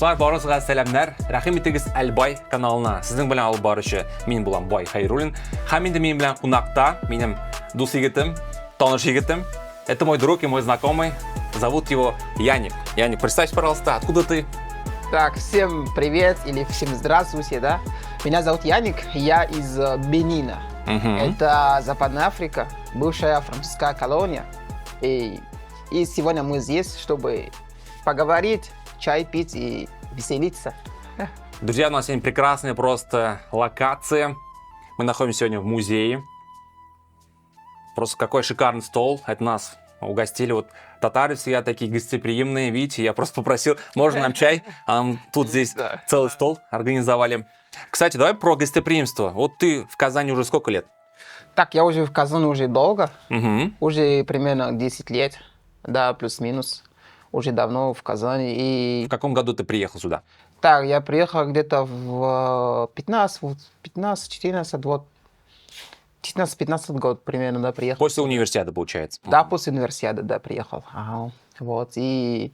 Достар, барыңызға сәлемдер. Рахим етегіз Әлбай каналына. Сіздің білен алып барышы мен болам Бай Хайруллин. Һәм енді мен білен қонақта менің дос егітім, таныш егітім. Это мой друг и мой знакомый. Зовут его Яник. Яник, представься, пожалуйста, откуда ты? Так, всем привет или всем здравствуйте, да? Меня зовут Яник, я из Бенина. Это Западная Африка, бывшая французская колония. И сегодня мы здесь, чтобы поговорить, чай пить и веселиться. Друзья, у нас сегодня прекрасная просто локация. Мы находимся сегодня в музее. Просто какой шикарный стол. Это нас угостили. Вот татары всегда такие гостеприимные. Видите, я просто попросил, можно нам чай? А тут здесь целый стол организовали. Кстати, давай про гостеприимство. Вот ты в Казани уже сколько лет? Так, я уже в Казани уже долго. Уже примерно 10 лет. Да, плюс-минус. Уже давно в Казани. И... В каком году ты приехал сюда? Так, я приехал где-то в 15-14 год. 15 год примерно, да, приехал. После универсиады, получается? Да, после универсиады, да, приехал. Ага. Вот, и...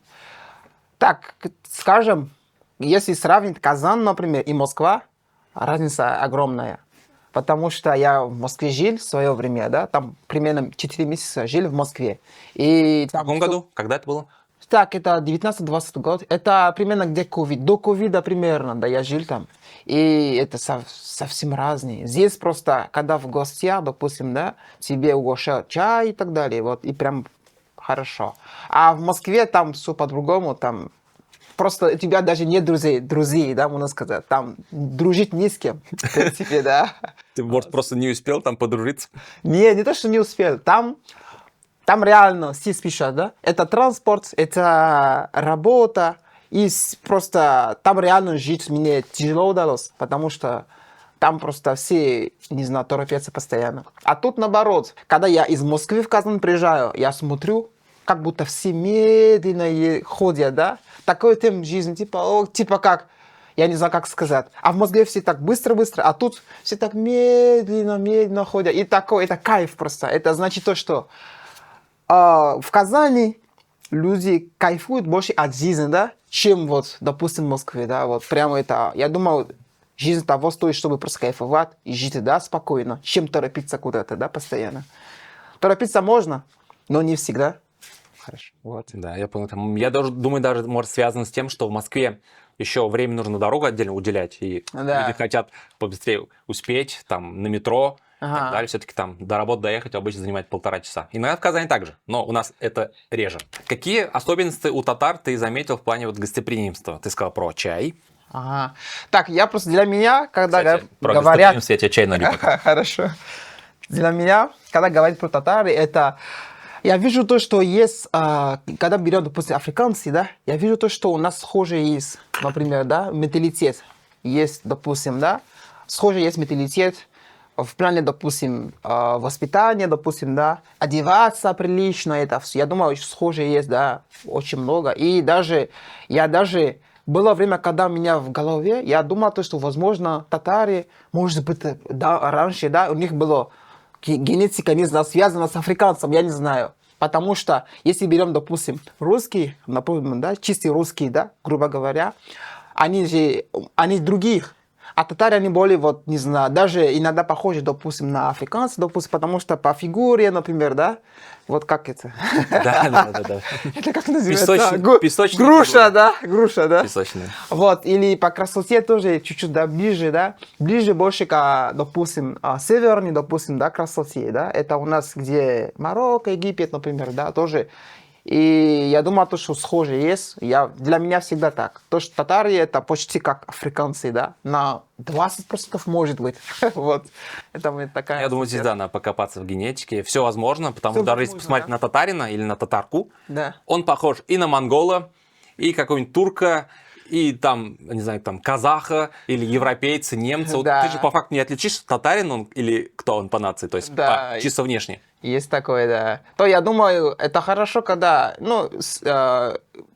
Так, скажем, если сравнить Казань, например, и Москва, разница огромная. Потому что я в Москве жил в свое время, да, там примерно 4 месяца жил в Москве. И в каком году? Когда это было? Так, это 19-20 год. Это примерно где ковид. До ковида примерно, да, я жил там. И это совсем разные. Здесь просто, когда в гостях, допустим, да, тебе угощают чай и так далее, вот, и прям хорошо. А в Москве там все по-другому, там просто у тебя даже нет друзей, да, можно сказать. Там дружить не с кем, в принципе, да. Ты, может, просто не успел там подружиться? Не то, что не успел. Там реально все спешат, да? Это транспорт, это работа. И просто там реально жить мне тяжело удалось, потому что там просто все, не знаю, торопятся постоянно. А тут наоборот, когда я из Москвы в Казань приезжаю, я смотрю, как будто все медленно ходят, да? Такой темп жизни, типа как, я не знаю, как сказать. А в Москве все так быстро-быстро, а тут все так медленно ходят. И такой, это кайф просто. Это значит то, что в Казани люди кайфуют больше от жизни, да, чем вот, допустим, в Москве, да, вот прямо это, я думаю, жизнь того стоит, чтобы просто кайфовать и жить, да, спокойно, чем торопиться куда-то, да, постоянно. Торопиться можно, но не всегда. Хорошо, вот. Да, я понял. Я даже думаю, даже может связано с тем, что в Москве еще время нужно на дорогу отдельно уделять, и люди хотят побыстрее успеть, там, на метро, и так далее. Все-таки там до работы доехать обычно занимает 1,5 часа. Иногда в Казани также, но у нас это реже. Какие особенности у татар ты заметил в плане вот гостеприимства? Ты сказал про чай. Ага. Так, я просто для меня, когда про говорят... гостеприимство я тебе чай налью пока. Хорошо. Для меня, когда говорят про татары, это... Я вижу то, что есть, когда берем, допустим, африканцы, да, я вижу то, что у нас схожий есть, например, да, менталитет. Есть, допустим, да, схожий есть менталитет в плане, допустим, воспитания, допустим, да, одеваться прилично, это все. Я думаю, схожие есть, да, очень много. И было время, когда у меня в голове, я думал, то, что, возможно, татары, может быть, да, раньше, да, у них было генетика, не знаю, связана с африканцем, я не знаю. Потому что, если берем, допустим, русские, например, да, чистые русские, да, грубо говоря, они других. А татары, они более, вот, не знаю, даже иногда похожи, допустим, на африканцев, допустим, потому что по фигуре, например, да, вот как это? Да. Это как называется? Песочная. Груша, да? Песочная. Вот, или по красоте тоже чуть-чуть, да, ближе, да? Ближе больше к, допустим, северной, допустим, да, красоте, да? Это у нас где Марокко, Египет, например, да, тоже. И я думаю, то, что схоже есть, для меня всегда так. То, что татары это почти как африканцы, да, на 20% может быть. Вот. Это такая... Я думаю, здесь, да, надо покопаться в генетике. Все возможно, потому что даже если посмотреть на татарина или на татарку, он похож и на монгола, и какого-нибудь турка, и там, не знаю, там казаха, или европейца, немца. Вот ты же по факту не отличишь, татарин он или кто он по нации, то есть чисто внешне. Есть такое, да. То я думаю, это хорошо, когда, ну,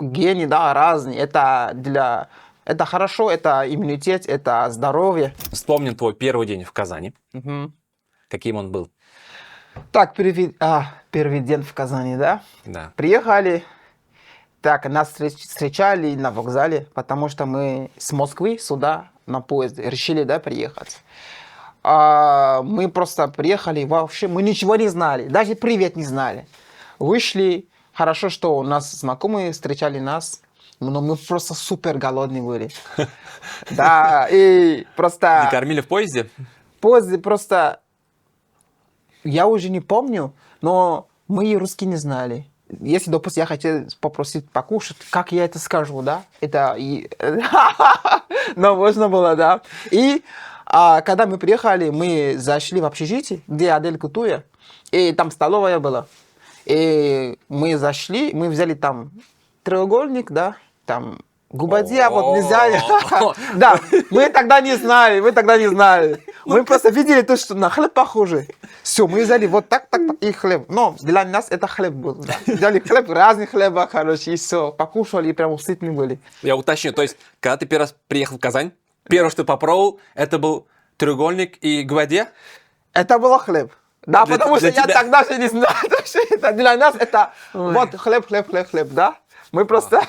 гены, да, разные. Это хорошо, это иммунитет, это здоровье. Вспомним твой первый день в Казани. Каким он был? Так, первый день в Казани, да? Да. Приехали. Так, нас встречали на вокзале, потому что мы с Москвы сюда на поезде решили, да, приехать. Мы просто приехали, вообще мы ничего не знали, даже привет не знали. Вышли, хорошо, что у нас знакомые встречали нас, но мы просто супер голодные были. Да, и Не просто кормили в поезде? поезд просто, я уже не помню, но мы и русский не знали. Если, допустим, я хотел попросить покушать, как я это скажу, да? Это и... Но можно было, да. И когда мы приехали, мы зашли в общежитие, где Адель Кутуя, и там столовая была. И мы зашли, мы взяли там треугольник, да, там губадья, вот мы взяли. Да, мы тогда не знали, Мы просто видели то, что на хлеб похоже. Все, мы взяли вот так, и хлеб. Но для нас это хлеб был. Да. Взяли хлеб, разный хлеб, короче, и все. Покушали, и прям сытные были. Я уточню, то есть, когда ты первый раз приехал в Казань, первое, что ты попробовал, это был треугольник и гвоздя? Это был хлеб. Да, Для- потому что для я тебя. тогда же не знал, что это для нас это вот хлеб, да. Мы просто,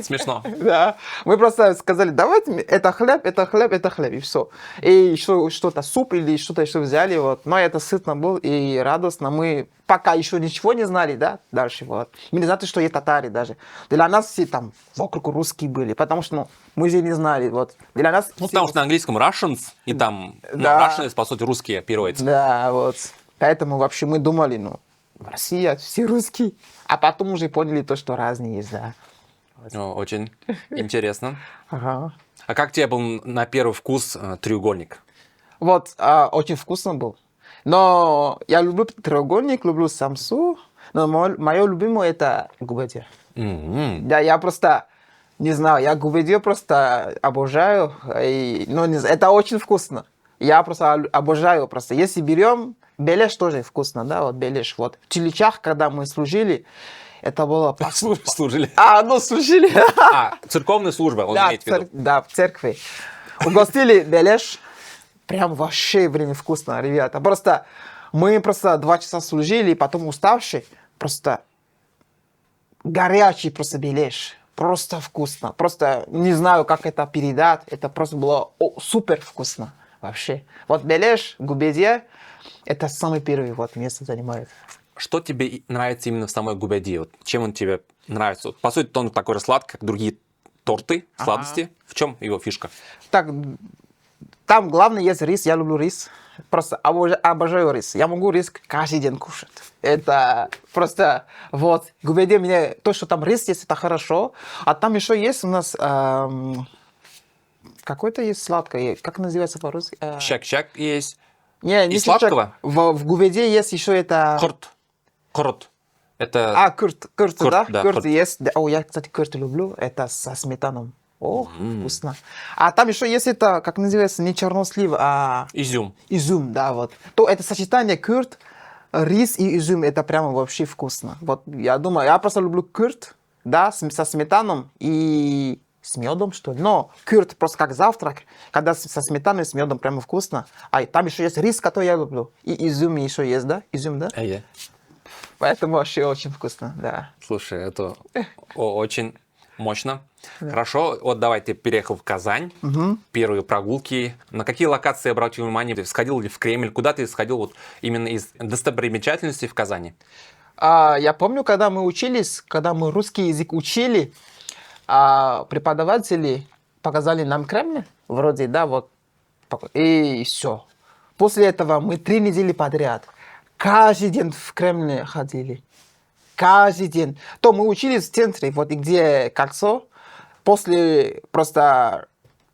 Смешно. да, мы просто сказали, давайте, это хлеб, и все. И еще что-то, суп или что-то еще взяли, вот. Но это сытно было и радостно. Мы пока еще ничего не знали, да, дальше, вот. Мы не знали, что есть татари даже. Для нас все там вокруг русские были, потому что, ну, мы же не знали, вот. Для нас... Ну, все- потому что на английском Russians, и там, Да. Russians, по сути, русские переводятся. Да, вот. Поэтому вообще мы думали, ну, Россия, все русские. А потом уже поняли то, что разные есть, да. О, очень интересно. Ага. А как тебе был на первый вкус треугольник? Вот, очень вкусно был. Но я люблю треугольник, люблю самсу, но мое любимое это губадья. М-м. Да, я просто, не знаю, я губадью просто обожаю, но это очень вкусно. Я просто обожаю, просто. Если берем, беляш тоже вкусно, да, вот беляш. Вот в Чиличах, когда мы служили, это было... Служили. Ну, служили. Церковная служба, он Да, имеет в виду. да, в церкви. Угостили беляш. Прям вообще, блин, вкусно, ребята. Просто мы 2 часа служили, и потом уставшие, просто горячий просто беляш. Просто вкусно. Просто не знаю, как это передать. Это просто было супер вкусно. Вообще. Вот беляш, губедья, это самый первый вот место занимает. Что тебе нравится именно в самой губяди? Вот чем он тебе нравится? Вот, по сути, он такой же сладкий, как другие торты, сладости. В чем его фишка? Так, там главное есть рис. Я люблю рис. Просто обожаю рис. Я могу рис каждый день кушать. Это просто вот. Губедья мне то, что там рис есть, это хорошо. А там еще есть у нас какой-то есть сладкое. Как называется по-русски? Щак-щак есть. Не Из чак-чак. сладкого? В губедье есть еще это... Корт. Это... Курт, да? да, Курт курт. есть. Да. Я, кстати, курт люблю. Это со сметаном. О, вкусно. А там еще есть это, как называется, не чернослив, а Изюм. изюм, да, вот. То это сочетание курт, рис и изюм, это прямо вообще вкусно. Вот я думаю, я просто люблю курт, да, со сметаном и с медом, что ли. Но курт просто как завтрак, когда со сметаной и с медом прямо вкусно. А там еще есть рис, который я люблю. И изюм еще есть, да? Изюм, да? Поэтому вообще очень вкусно, да. Слушай, это очень мощно. Хорошо, вот давай, ты переехал в Казань, первые прогулки. На какие локации обратил внимание? Ты сходил ли в Кремль? Куда ты сходил вот именно из достопримечательностей в Казани? Я помню, когда мы учились, когда мы русский язык учили, преподаватели показали нам Кремль, вроде, да, вот, и все. После этого мы 3 недели подряд каждый день в Кремль ходили. Каждый день. То мы учились в центре, вот где кольцо. После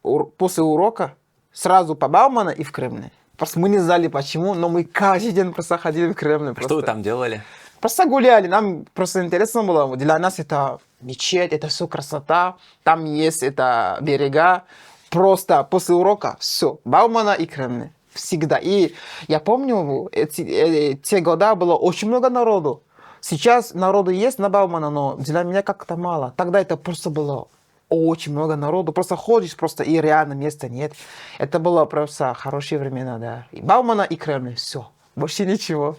урока сразу по Баумана и в Кремль. Просто мы не знали почему, но мы каждый день просто ходили в Кремль. Что вы там делали? Просто гуляли, нам просто интересно было. Для нас это мечеть, это все красота. Там есть это берега. Просто после урока все, Баумана и Кремль. Всегда. И я помню, те года было очень много народу. Сейчас народу есть на Баумана, но для меня как-то мало. Тогда это просто было очень много народу. Просто ходишь, просто и реально места нет. Это было просто хорошие времена, да. И Баумана, и Кремль, все. Больше ничего.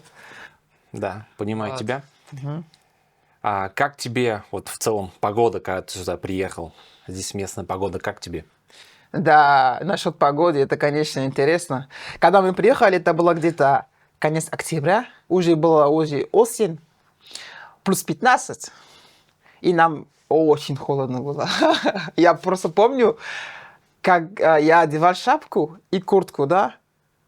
Да, понимаю тебя. А как тебе вот в целом погода, когда ты сюда приехал? Здесь местная погода, как тебе? Да, насчет погоды, это, конечно, интересно. Когда мы приехали, это было где-то конец октября, уже была уже осень, плюс 15, и нам очень холодно было. Я просто помню, как я одевал шапку и куртку, да?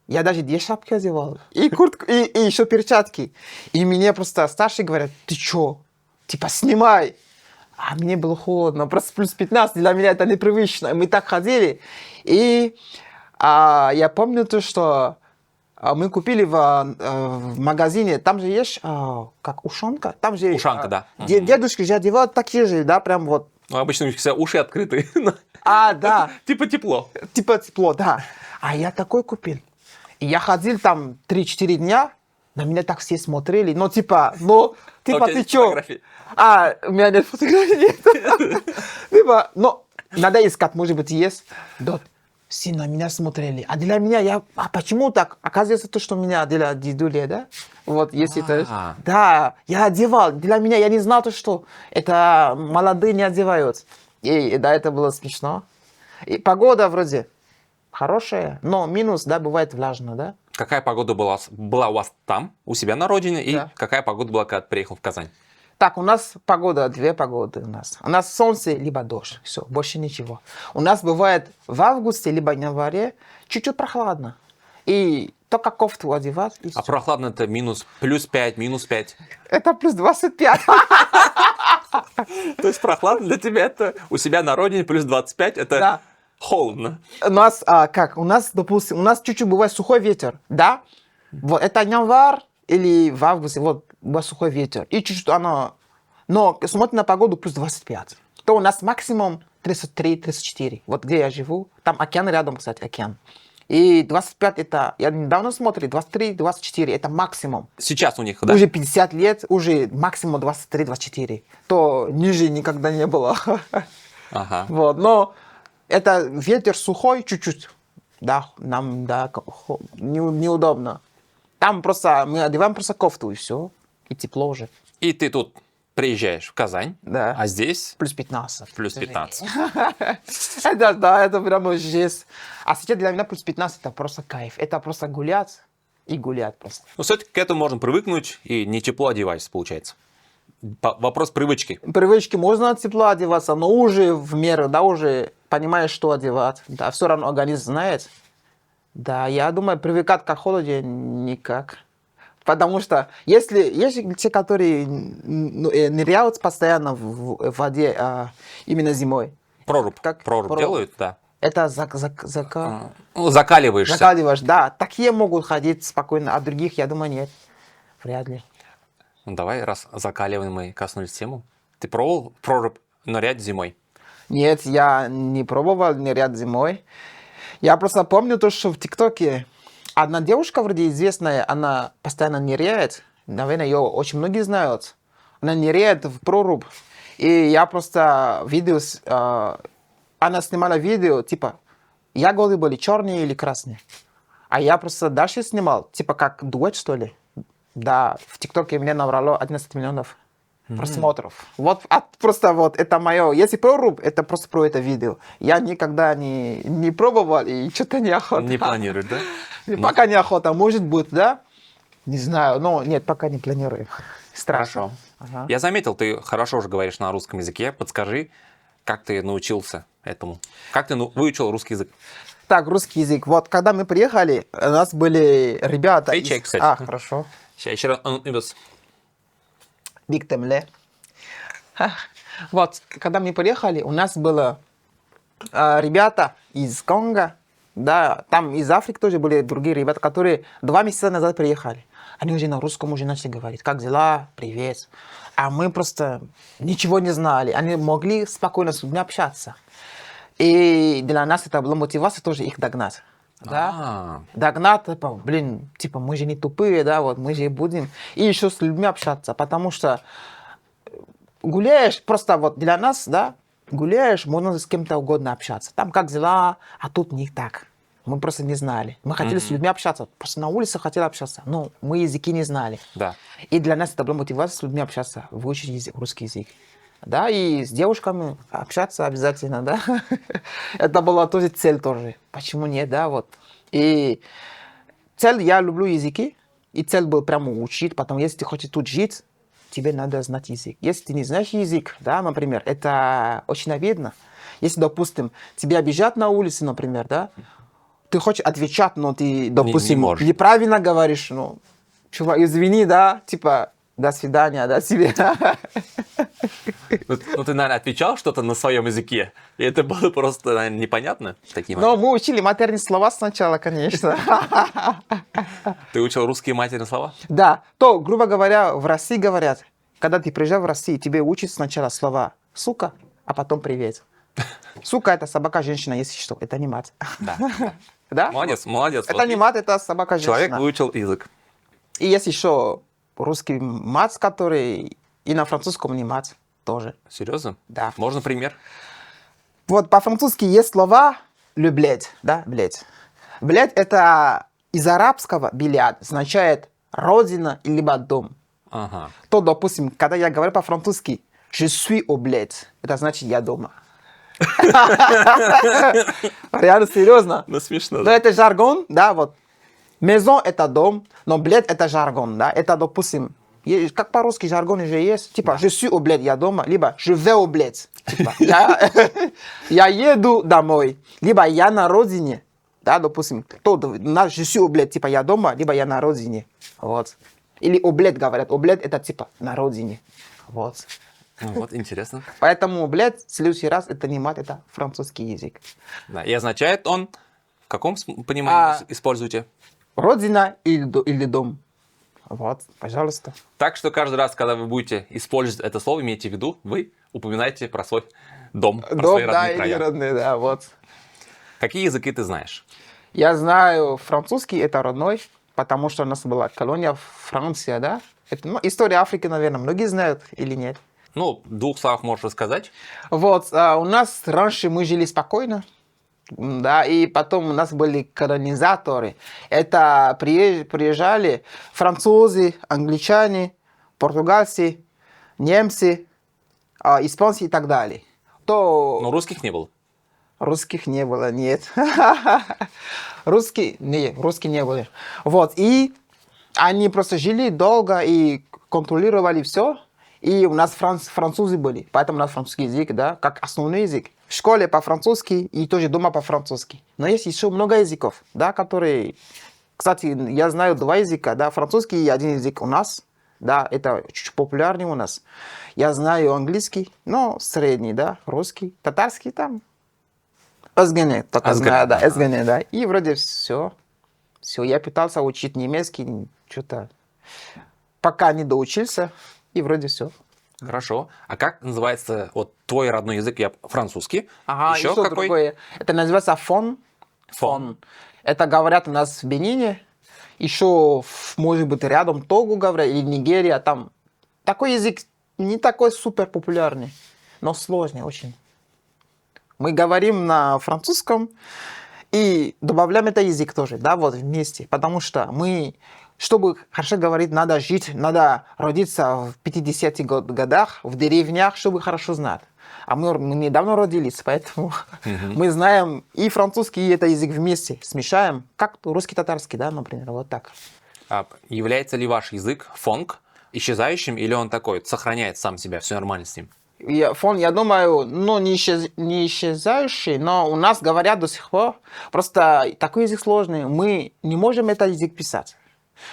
Я даже 2 шапки одевал. И куртку, и еще перчатки. И мне просто старшие говорят, ты чё? Типа, снимай. А мне было холодно, просто плюс 15, для меня это непривычно. Мы так ходили. И я помню то, что мы купили в магазине, там же есть, как ушанка, там же Ушанка, да. Дедушки же одевают такие же, да, прям вот. Ну, обычно у них все уши открыты. Да. Типа тепло. Типа тепло, да. А я такой купил. И я ходил там 3-4 дня, на меня так все смотрели, ну, типа, ты чё? У меня нет фотографий. Типа, надо искать, может быть, есть. Да, все на меня смотрели. А для меня, почему так? Оказывается, то, что меня для дедули, да? Вот, если это... Да, я одевал. Для меня, я не знал, то, что это молодые не одевают. И да, это было смешно. И погода вроде хорошая, но минус, да, бывает влажно, да? Какая погода была у вас там, у себя на родине, и Да. какая погода была, когда ты приехал в Казань? Так, у нас погода, 2 погоды у нас. У нас солнце, либо дождь, все, больше ничего. У нас бывает в августе, либо январе чуть-чуть прохладно. И только кофту одевать. И А всё. прохладно это минус плюс 5, минус 5. Это плюс 25. То есть прохладно для тебя это у себя на родине плюс 25, это Да. холодно. У нас, допустим, у нас чуть-чуть бывает сухой ветер, да? Вот это январь или в августе, вот бывает сухой ветер. И чуть-чуть оно... Но смотрим на погоду плюс 25. То у нас максимум 33-34. Вот где я живу. Там океан рядом, кстати, океан. И 25 это... Я недавно смотрел, 23-24 это максимум. Сейчас у них, да? Уже 50 лет, уже максимум 23-24. То ниже никогда не было. Ага. Вот, но это ветер сухой чуть-чуть. Да, нам неудобно. Там просто мы одеваем просто кофту и все. И тепло уже. И ты тут приезжаешь в Казань, Да. а здесь Плюс 15. плюс 15. Это прямо жесть. А сейчас для меня плюс 15 это просто кайф. Это просто гулять и гулять просто. Но все-таки к этому можно привыкнуть и не тепло одевайся, получается. Вопрос привычки. Привычки можно тепло одеваться, но уже в меру, да, уже понимаешь, что одевать. Да, все равно организм знает. Да, я думаю, привыкать к холоде никак. Потому что если есть те, которые ныряют постоянно в воде именно зимой, Прорубь. Как Прорубь прорубь. делают, да. это Ну, закаливаешься. закаливаешь. Да, такие могут ходить спокойно, а других, я думаю, нет. Вряд ли. Ну, давай, раз закаливаем мы коснулись тему. Ты пробовал прорубь нырять зимой? Нет, я не пробовал нырять зимой. Я просто помню то, что в ТикТоке одна девушка вроде известная, она постоянно ныряет. Наверное, ее очень многие знают. Она ныряет в прорубь. И я просто видел, она снимала видео, типа, ягоды были черные или красные. А я просто дальше снимал, типа как дуэт, что ли. Да, в ТикТоке мне набрало 11 миллионов просмотров. Вот, просто вот, это мое. Если прорубь, это просто про это видео. Я никогда не пробовал и что-то неохота. Не планируешь, да? Пока неохота. Может быть, да? Не знаю, но нет, пока не планируем. Страшно. Хорошо. Ага. Я заметил, ты хорошо уже говоришь на русском языке. Подскажи, как ты научился этому? Как ты выучил русский язык? Так, русский язык. Вот, когда мы приехали, у нас были ребята... Эй, чек, кстати. Хорошо. Сейчас еще раз. Биктемле. Вот, когда мы приехали, у нас было ребята из Конго, да, там из Африки тоже были другие ребята, которые 2 месяца назад приехали. Они уже на русском уже начали говорить, как дела, привет. А мы просто ничего не знали. Они могли спокойно с людьми общаться. И для нас это была мотивация тоже их догнать. Да? Догнать, типа, типа, мы же не тупые, да, вот мы же будем. И еще с людьми общаться, потому что гуляешь, просто вот для нас, да, гуляешь, можно с кем-то угодно общаться. Там как дела, а тут не так. Мы просто не знали. Мы хотели с людьми общаться. Просто на улице хотели общаться. Но мы языки не знали. Да. И для нас это была мотивация с людьми общаться, выучить русский язык. Да, и с девушками общаться обязательно, да. Это была тоже цель тоже. Почему нет, да, вот. И цель, я люблю языки, и цель был прямо учить, потому если ты хочешь тут жить, тебе надо знать язык. Если ты не знаешь язык, да, например, это очень видно. Если, допустим, тебя обижают на улице, например, да, ты хочешь отвечать, но ты, допустим, можешь. неправильно говоришь, ну, чувак, извини, да, типа, до свидания, да, тебе. Ну, ты, наверное, отвечал что-то на своем языке, и это было просто, наверное, непонятно в такие Но моменты. мы учили матерные слова сначала, конечно. Ты учил русские матерные слова? Да, то, грубо говоря, в России говорят, когда ты приезжаешь в Россию, тебе учат сначала слова «сука», а потом «привет». Сука – это собака-женщина, если что, это не мат. Да. Да? Молодец, молодец. Это Вот не видишь, мат, это собака-женщина. человек выучил язык. И есть еще русский мат, который и на французском не мат тоже. Серьезно? Да. Можно пример? Вот по-французски есть слова «le bled», да, «блядь». «Блядь» – это из арабского «билят», означает родина либо дом. Ага. То, допустим, когда я говорю по-французски «je suis au bled», это значит «я дома». Реально серьезно. Ну, смешно. Но это жаргон, да, вот. Maison – это дом, но блед – это жаргон, да. Это, допустим, как по-русски жаргон же есть, типа «je suis au bled», я дома, либо «je vais au bled», типа я еду домой, либо я на родине, да, допустим, «je suis au bled», типа я дома, либо я на родине, вот. Или au bled говорят, au bled – это типа на родине, вот. Ну, вот, интересно. Поэтому, блядь, в следующий раз это не мат, это французский язык. Да. И означает он, в каком понимании используете? Родина или дом. Вот, пожалуйста. Так что каждый раз, когда вы будете использовать это слово, имейте в виду, вы упоминаете про свой дом, про Дом, свои да, родные или края. родные, да, вот. Какие языки ты знаешь? Я знаю французский, это родной, потому что у нас была колония Франция, да. Это, ну, история Африки, наверное, многие знают или нет. Ну, в двух словах можешь рассказать. Вот, у нас раньше мы жили спокойно, да, и потом у нас были колонизаторы. Это приезжали французы, англичане, португальцы, немцы, испанцы и так далее. То Но русских не было. русских не было, нет. Русские не были. Вот, и они просто жили долго и контролировали все. И у нас французы были, поэтому у нас французский язык, да, как основной язык. В школе по-французски и тоже дома по-французски. Но есть еще много языков, да, которые... Кстати, я знаю два языка, да, французский и один язык у нас, да, это чуть популярнее у нас. Я знаю английский, но средний, да, русский, татарский там. Özgene, только знаю, да, Özgene, да. И вроде все. Все, я пытался учить немецкий, что-то пока не доучился. И вроде все. Хорошо. А как называется вот твой родной язык? Я французский. Ага, Еще что какой? другое. Это называется фон. Фон. Это говорят у нас в Бенине. Еще, может быть, рядом Тогу говорят, или Нигерия. Там такой язык не такой супер популярный, но сложный очень. Мы говорим на французском и добавляем этот язык тоже, да, вот вместе. Потому что мы... Чтобы хорошо говорить, надо жить, надо родиться в 50-х годах, в деревнях, чтобы хорошо знать. А мы недавно родились, поэтому мы знаем и французский, и этот язык вместе. Смешаем, как русский-татарский, да, например, вот так. А является ли ваш язык фонг исчезающим, или он такой, сохраняет сам себя, все нормально с ним? Фон, я думаю, ну, не исчезающий, но у нас говорят до сих пор. Просто такой язык сложный, мы не можем этот язык писать.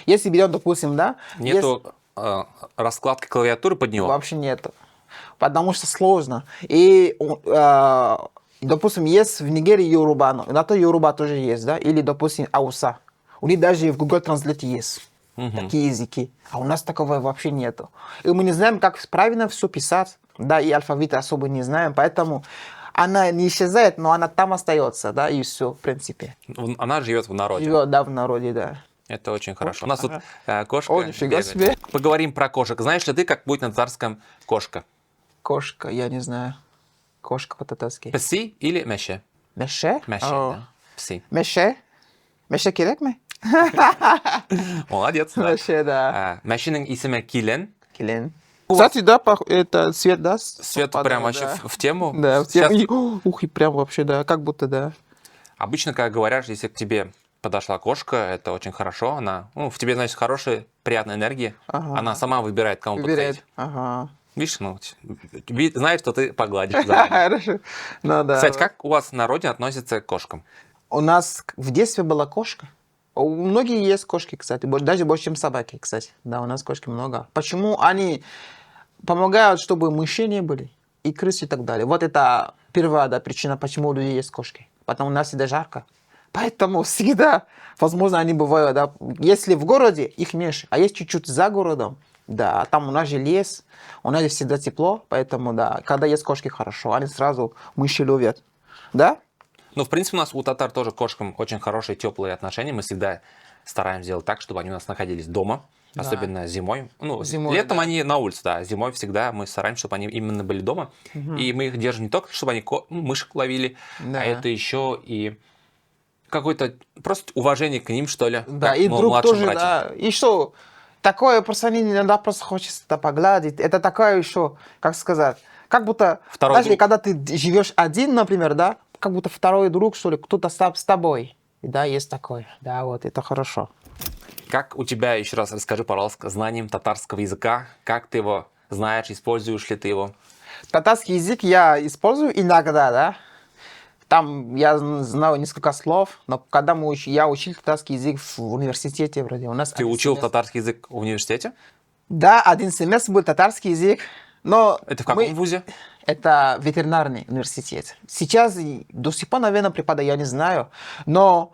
Если берем, допустим, да... Нету раскладки клавиатуры под него? Вообще нету. Потому что сложно. И, допустим, есть в Нигерии Yoruba, на то Yoruba тоже есть, да? Или, допустим, Ауса. У них даже в Google Translate есть такие языки. А у нас такого вообще нету. И мы не знаем, как правильно все писать, да, и алфавит особо не знаем, поэтому она не исчезает, но она там остается, да, и все, в принципе. Она живет в народе. Живет, да, в народе, да. Это очень хорошо. У нас тут кошка. О, нифига бегает. себе. Поговорим про кошек. Знаешь ли ты, как будет на татарском кошка? Кошка, я не знаю. Кошка по-татарски. Песи или меше? Меше? Меше, О, да. Си. Меше? Меше керек ме? Молодец, да. Меше, да. Мәшенің исімі Килен. Килен. Кстати, да, это цвет, да? Свет совпадает, прям вообще да. в тему. Да, в Сейчас тему. Ух, и прям вообще, да, как будто, да. обычно, когда говорят, если к тебе подошла кошка, это очень хорошо. Она, в тебе, значит, хорошая, приятная энергия. Ага. Она сама выбирает, кому Выбирает. подходить. Ага. Видишь, знает, что ты погладишь заранее. Хорошо. Ну да. Кстати, как у вас на родине относятся к кошкам? У нас в детстве была кошка. У многих есть кошки, кстати, даже больше, чем собаки, кстати. Да, у нас кошки много. Почему? Они помогают, чтобы мыши не были, и крысы и так далее. Вот это первая, да, причина, почему у людей есть кошки. Потому у нас всегда жарко. Поэтому всегда, возможно, они бывают, да. Если в городе, их меньше, а есть чуть-чуть за городом, да, там у нас же лес, у нас же всегда тепло, поэтому, да, когда есть кошки, хорошо, они сразу мыши ловят. Да? Ну, в принципе, у нас у татар тоже к кошкам очень хорошие, теплые отношения. Мы всегда стараемся сделать так, чтобы они у нас находились дома, Да. особенно зимой. Ну, Зимой, летом да. они на улице, да. Зимой всегда мы стараемся, чтобы они именно были дома. И мы их держим не только, чтобы они мышек ловили, Да. а это еще и какое-то просто уважение к ним, что ли. Да, как и друг младшим тоже, братьям. да. И что, такое просто они иногда просто хочется погладить. Это такое еще, как сказать, как будто, Второй даже друг. когда ты живешь один, например, да, как будто второй друг, что ли, кто-то с тобой. Да, есть такое. Да, вот, это хорошо. Как у тебя, еще раз расскажи, пожалуйста, знанием татарского языка, как ты его знаешь, используешь ли ты его? Татарский язык я использую иногда, да. Там я знаю несколько слов, но когда я учил татарский язык в университете, вроде у нас... Ты один учил семестр- татарский язык в университете? Да, один семестр был татарский язык, но... Это в каком вузе? Это ветеринарный университет. Сейчас до сих пор, наверное, преподаю, я не знаю. Но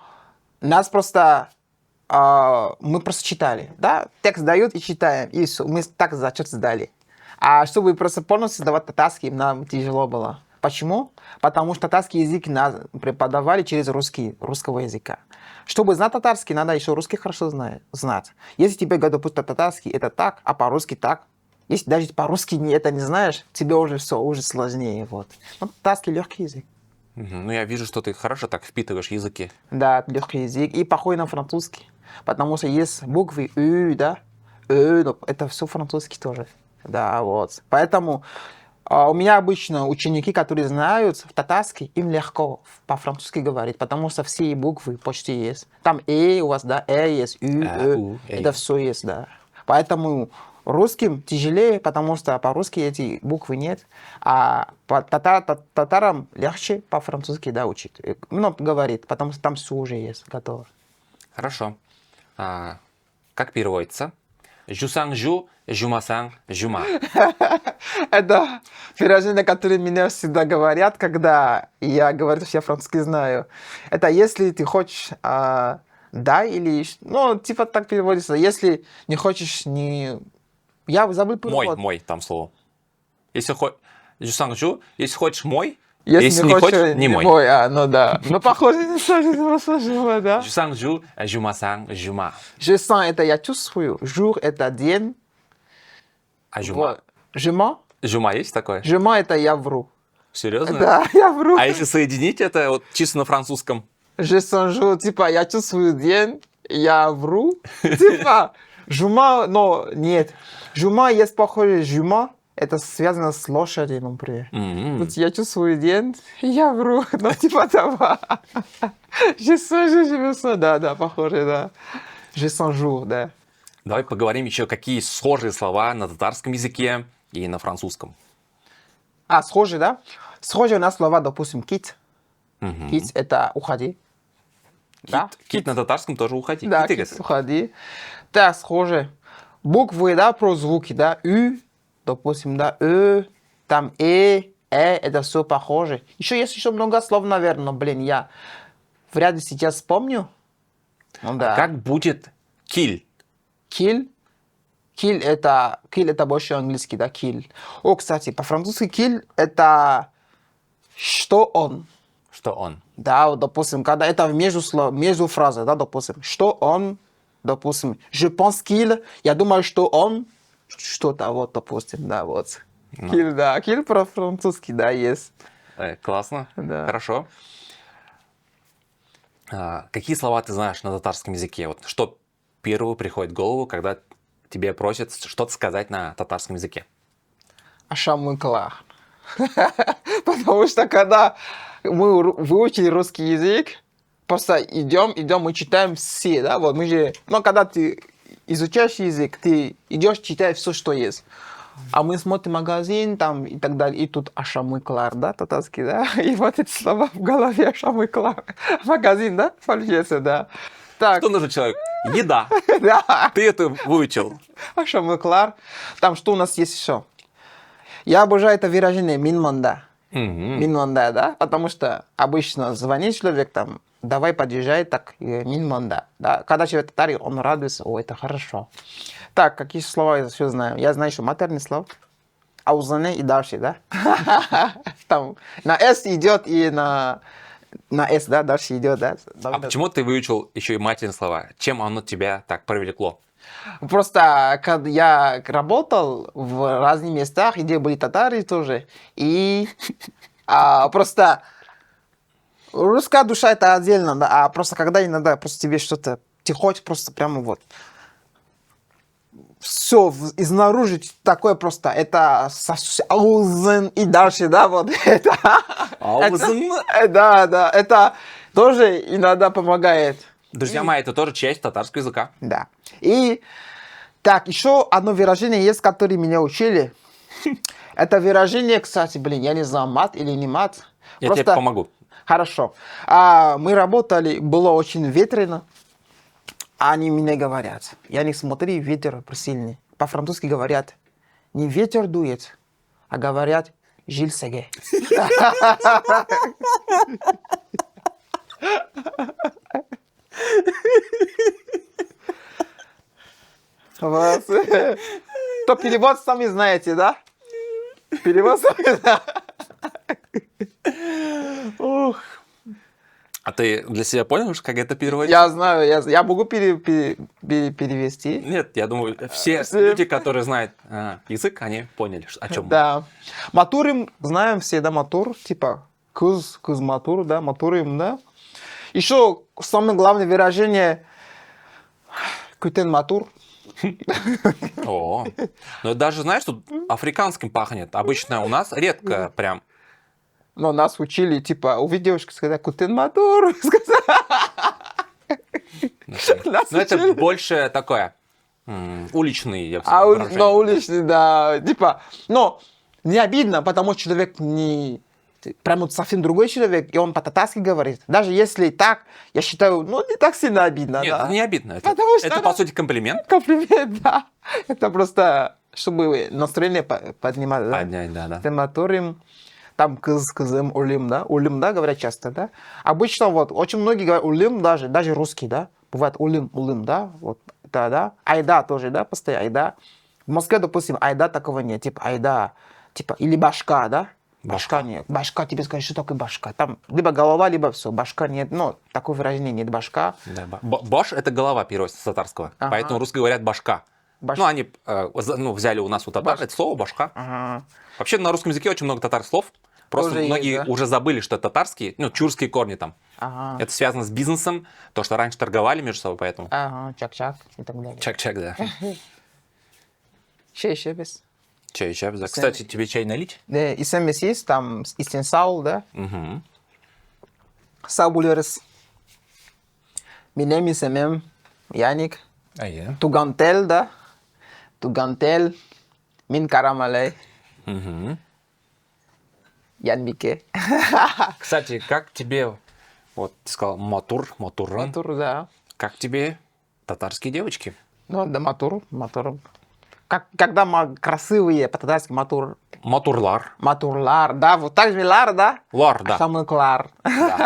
нас просто... мы просто читали, да? Текст дают и читаем. И всё. Мы так зачет сдали. А чтобы просто полностью сдавать татарский, нам тяжело было. Почему? Потому что татарский язык нас преподавали через русского языка. Чтобы знать татарский, надо еще русский хорошо знать. Если тебе говорят, допустим, татарский это так, а по-русски так. Если даже по-русски это не знаешь, тебе уже все, уже сложнее. Вот. Но татарский легкий язык. Ну, я вижу, что ты хорошо так впитываешь языки. Да, легкий язык. И похож на французский. Потому что есть буквы «ы», да? «ы», это все французский тоже. Да, вот. Поэтому у меня обычно ученики, которые знают татарский, им легко по-французски говорить, потому что все буквы почти есть. Там у вас, да, есть, У, это все есть, да. Поэтому русским тяжелее, потому что по-русски эти буквы нет, а по татарам легче по-французски, да, учить. Ну, говорит, потому что там все уже есть, готово. Хорошо. Как переводится? Жусанг-жу, жумасанг-жума. Это выражение, которое меня всегда говорят, когда я говорю, что я французский знаю. Это если ты хочешь да или... Ну, типа так переводится. Если не хочешь, не... Я забыл перевод. Мой, там слово. Если хочешь... Жусанг-жу, если хочешь мой, Если не хочешь, не мой. Ну да. Ну, похоже, не сложно, да. Жусанг-жу, жумасанг-жума. Je sens, это я чувствую. Jour, это день. А жума? Je mens. Жума есть такое? Je mens, это я вру. Серьезно? Да, я вру. А если соединить это вот чисто на французском? Je sens jour, типа, я чувствую день, я вру. Типа, жума, но нет. Жума есть похоже, жума, это связано с лошадью, например. Вот я чувствую день, я вру, но типа того. Je sens, да, похоже, да. Je sens jour, да. Давай поговорим еще, какие схожие слова на татарском языке и на французском. Схожие, да? Схожие у нас слова, допустим, кит. Кит это уходи. Да? Кит на татарском тоже уходи. Да, Кит, кит, уходи. Так, схоже. Буквы, да, про звуки, да, ю, допустим, да, там это все похоже. Еще есть еще много слов, наверное, но, блин, я вряд ли сейчас вспомню. Ну, да. Как будет киль? Kill. Kill это больше английский, да, kill. О, кстати, по-французски kill это что он. Что он? Да, вот, допустим, когда это между фразой, да, допустим, что он, допустим, je pense qu'il, я думаю, что он, что-то, вот, допустим, да, вот. Kill, да, kill по-французски, да, есть. Классно. Да. Хорошо. Какие слова ты знаешь на татарском языке? Вот что первое приходит в голову, когда тебе просят что-то сказать на татарском языке? Ашамыкла. Потому что когда мы выучили русский язык, просто идем, мы читаем все, да, вот мы же, но когда ты изучаешь язык, ты идешь, читаешь все, что есть. А мы смотрим магазин там и так далее, и тут ашамыклар, да, татарский, да, и вот эти слова в голове ашамыклар. Магазин, да, получается, да. Так, Что нужен человек? Еда. да, Ты это выучил. ашамыклар. Там что у нас есть еще? Я обожаю это выражение минманда. Мгм. Минманда, да, потому что обычно звонит человек там, давай подъезжай, так, минманда, да. Когда человек татарин, он радуется, о, это хорошо. Так, какие слова я все знаю? Я знаю еще матерные слова. Аузане и дальше, да. Там на S идет и на S, да, дальше идет, да. А почему ты выучил еще и матерные слова? Чем оно тебя так привлекло? Просто когда я работал в разных местах, где были татары тоже, и просто русская душа это отдельно, да, а просто когда иногда просто тебе что-то, ты хочешь просто прямо вот все изнаружи такое просто, это аузен и дальше, да, вот это. Аузен? Да, это тоже иногда помогает. Друзья мои, это тоже часть татарского языка. Да. И так, еще одно выражение есть, которое меня учили. Это выражение, кстати, блин, я не знаю, мат или не мат. Я тебе помогу. Хорошо. Мы работали, было очень ветрено. Они мне говорят, я не смотри, ветер сильный. По-французски говорят, не ветер дует, а говорят, жиль сеге. Вот. То перевод сами знаете, да? Перевод сами знаете. Ух. А ты для себя понял, как это переводится? Я знаю, я могу перевести. Нет, я думаю, все Все. люди, которые знают язык, они поняли, о чем мы. Да. Матурим знаем все, да, матур, типа куз матур, да, матурим, да. Еще самое главное выражение кутен матур. О, но даже знаешь, что африканским пахнет. Обычно у нас редко прям. Но нас учили, типа, у девушки сказать кутен матур. Нас Но это учили. больше такое уличный, я бы сказал, выражение. Но уличный, да, типа, но не обидно, потому что человек не прям вот совсем другой человек, и он по-татарски говорит. Даже если так, я считаю, ну, не так сильно обидно, Нет, да. это не обидно. Это, Потому что это, по сути, комплимент. Комплимент, да. Это просто, чтобы настроение поднимать, да. Поднять, да. Тематорим, там кызым, улим, да. Улим, да, говорят часто, да. Обычно вот, очень многие говорят улим даже русский, да. Бывает улим, да, вот, да. Айда тоже, да, постоянно, айда. В Москве, допустим, айда такого нет, типа айда, типа, или башка, да. Башка нет. Башка, тебе скажут, что такое башка. Там либо голова, либо все. Башка нет. Но такое выражение нет. Башка. Да, бош это голова переводится с татарского. Ага. Поэтому русские говорят башка. Ну, они взяли у нас у татар это слово башка. Ага. Вообще на русском языке очень много татарских слов. Просто Тоже многие есть, да? уже забыли, что это татарские, ну, тюркские корни там. Ага. Это связано с бизнесом, то, что раньше торговали между собой, поэтому. Ага, чак-чак и так далее. Чак-чак, да. Еще без. Чай, да. Кстати, тебе чай налить? Да, и СМС есть, там, истин саул, да. Угу. Саубулерс. Минем и семем. Яник. Я. Тугантел, да. Тугантел. Мин карамалей. Угу. Янбике. Кстати, как тебе, вот ты сказал, матурран, Матур, да. как тебе татарские девочки? Ну, да, матур. Когда красивые, по-татарски матур. Матурлар. Матурлар, да, вот так же лар, да? Лар, да. Шамыклар.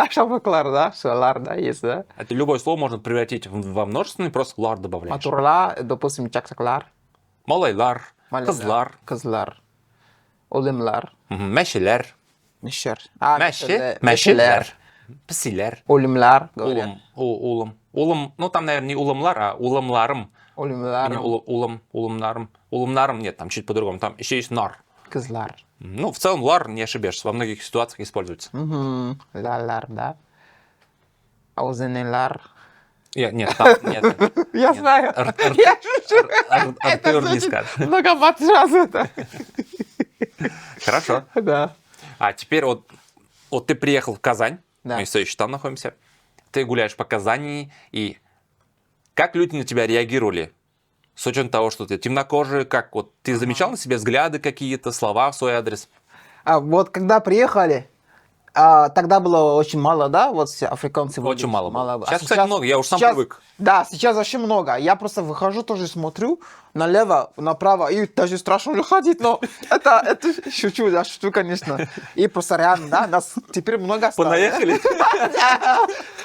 Шамыклар, да, все, лар, да, есть, да. Это любое слово можно превратить во множественный, просто лар добавляешь. Матурла, допустим, чаксаклар. Малайлар, кызлар, Кызлар. Олимлар. мәшелер, Мишер. мәшелер, псилер, Олимлар, говорят. улым, ну там, наверное, не улымлар, а улымларым. Олимлар. Не улымнарым нет, там чуть по-другому, там еще есть нар. Кызлар. Ну, в целом лар, не ошибешься, во многих ситуациях используется. Лалар, да. Аузенелар. Нет, там нет. Я Нет. знаю. Р- Я шучу. Это Артур не звучит скажет. многовато сразу это. Хорошо. Да. А теперь вот ты приехал в Казань, Да. мы все еще там находимся, ты гуляешь по Казани, и как люди на тебя реагировали? С учетом того, что ты темнокожий, как вот ты замечал на себе взгляды какие-то, слова в свой адрес? А вот когда приехали, тогда было очень мало, да, вот все африканцы. Очень были, мало было. было. Сейчас, кстати, много, я уж сам привык. Да, сейчас вообще много. Я просто выхожу, тоже смотрю налево, направо, и даже страшно уже ходить, но это шучу, я шучу, конечно. И просто реально, да, нас теперь много стало. Понаехали?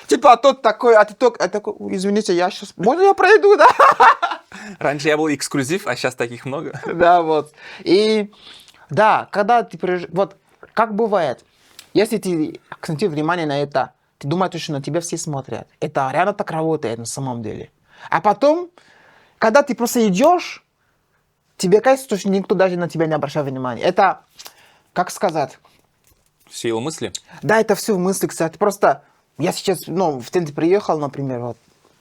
Типа, тот такой, а ты такой, извините, я сейчас, можно я пройду, да? Раньше я был эксклюзив, а сейчас таких много. Да, вот. И да, когда ты вот как бывает, если ты акцентируешь внимание на это, ты думаешь, что на тебя все смотрят. Это реально так работает на самом деле. А потом, когда ты просто идешь, тебе кажется, что никто даже на тебя не обращает внимания. Это, как сказать, Сила мысли? да, это все в мысли, кстати. Просто я сейчас, в центр приехал, например, вот,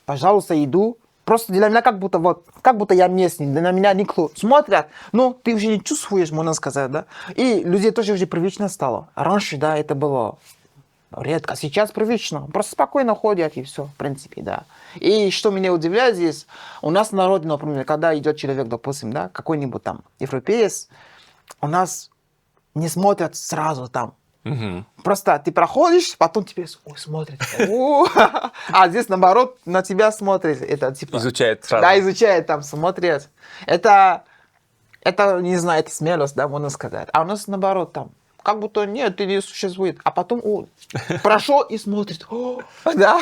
пожалуйста, иду. Просто для меня как будто я местный, на меня никто смотрят, но ты уже не чувствуешь, можно сказать, да. И людей тоже уже привычно стало. Раньше, да, это было редко, сейчас привычно. Просто спокойно ходят и все, в принципе, да. И что меня удивляет здесь, у нас в народе, например, когда идет человек, допустим, да, какой-нибудь там европеец, у нас не смотрят сразу там. Угу. Просто ты проходишь, потом тебе смотрят. А здесь, наоборот, на тебя смотрят. Это типа... Изучает сразу. Да, изучает, там, смотрят. Это, не знаю, это смелость, да, можно сказать. А у нас, наоборот, там, как будто нет, ты не существует. А потом прошел и смотрит. Да,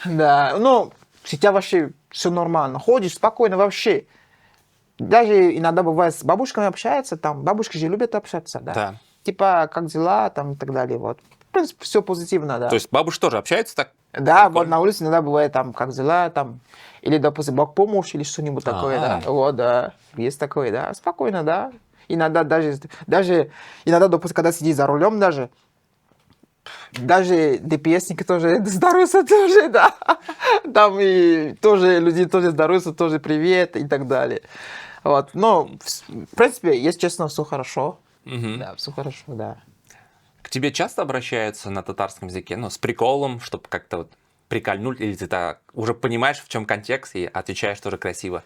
да. Ну, сейчас вообще все нормально. Ходишь спокойно вообще. Даже иногда бывает с бабушками общаются, там, бабушки же любят общаться, да. Да. Типа, как дела, там, и так далее, вот. В принципе, все позитивно, да. То есть бабушки тоже общаются так? Да, Прикольно. вот на улице иногда бывает, там, как дела, там, или, допустим, Бог помощь, или что-нибудь такое, да. Вот, да, есть такое, да, спокойно, да. Иногда даже, иногда, допустим, когда сидишь за рулем даже ДПСники тоже здороваются тоже, да. Там и тоже люди тоже здороваются, тоже привет и так далее. Вот, но, в принципе, если честно, все хорошо. Мгм. Да, все хорошо, да. К тебе часто обращаются на татарском языке, ну, с приколом, чтобы как-то вот прикольнуть, или ты так уже понимаешь, в чем контекст, и отвечаешь тоже красиво?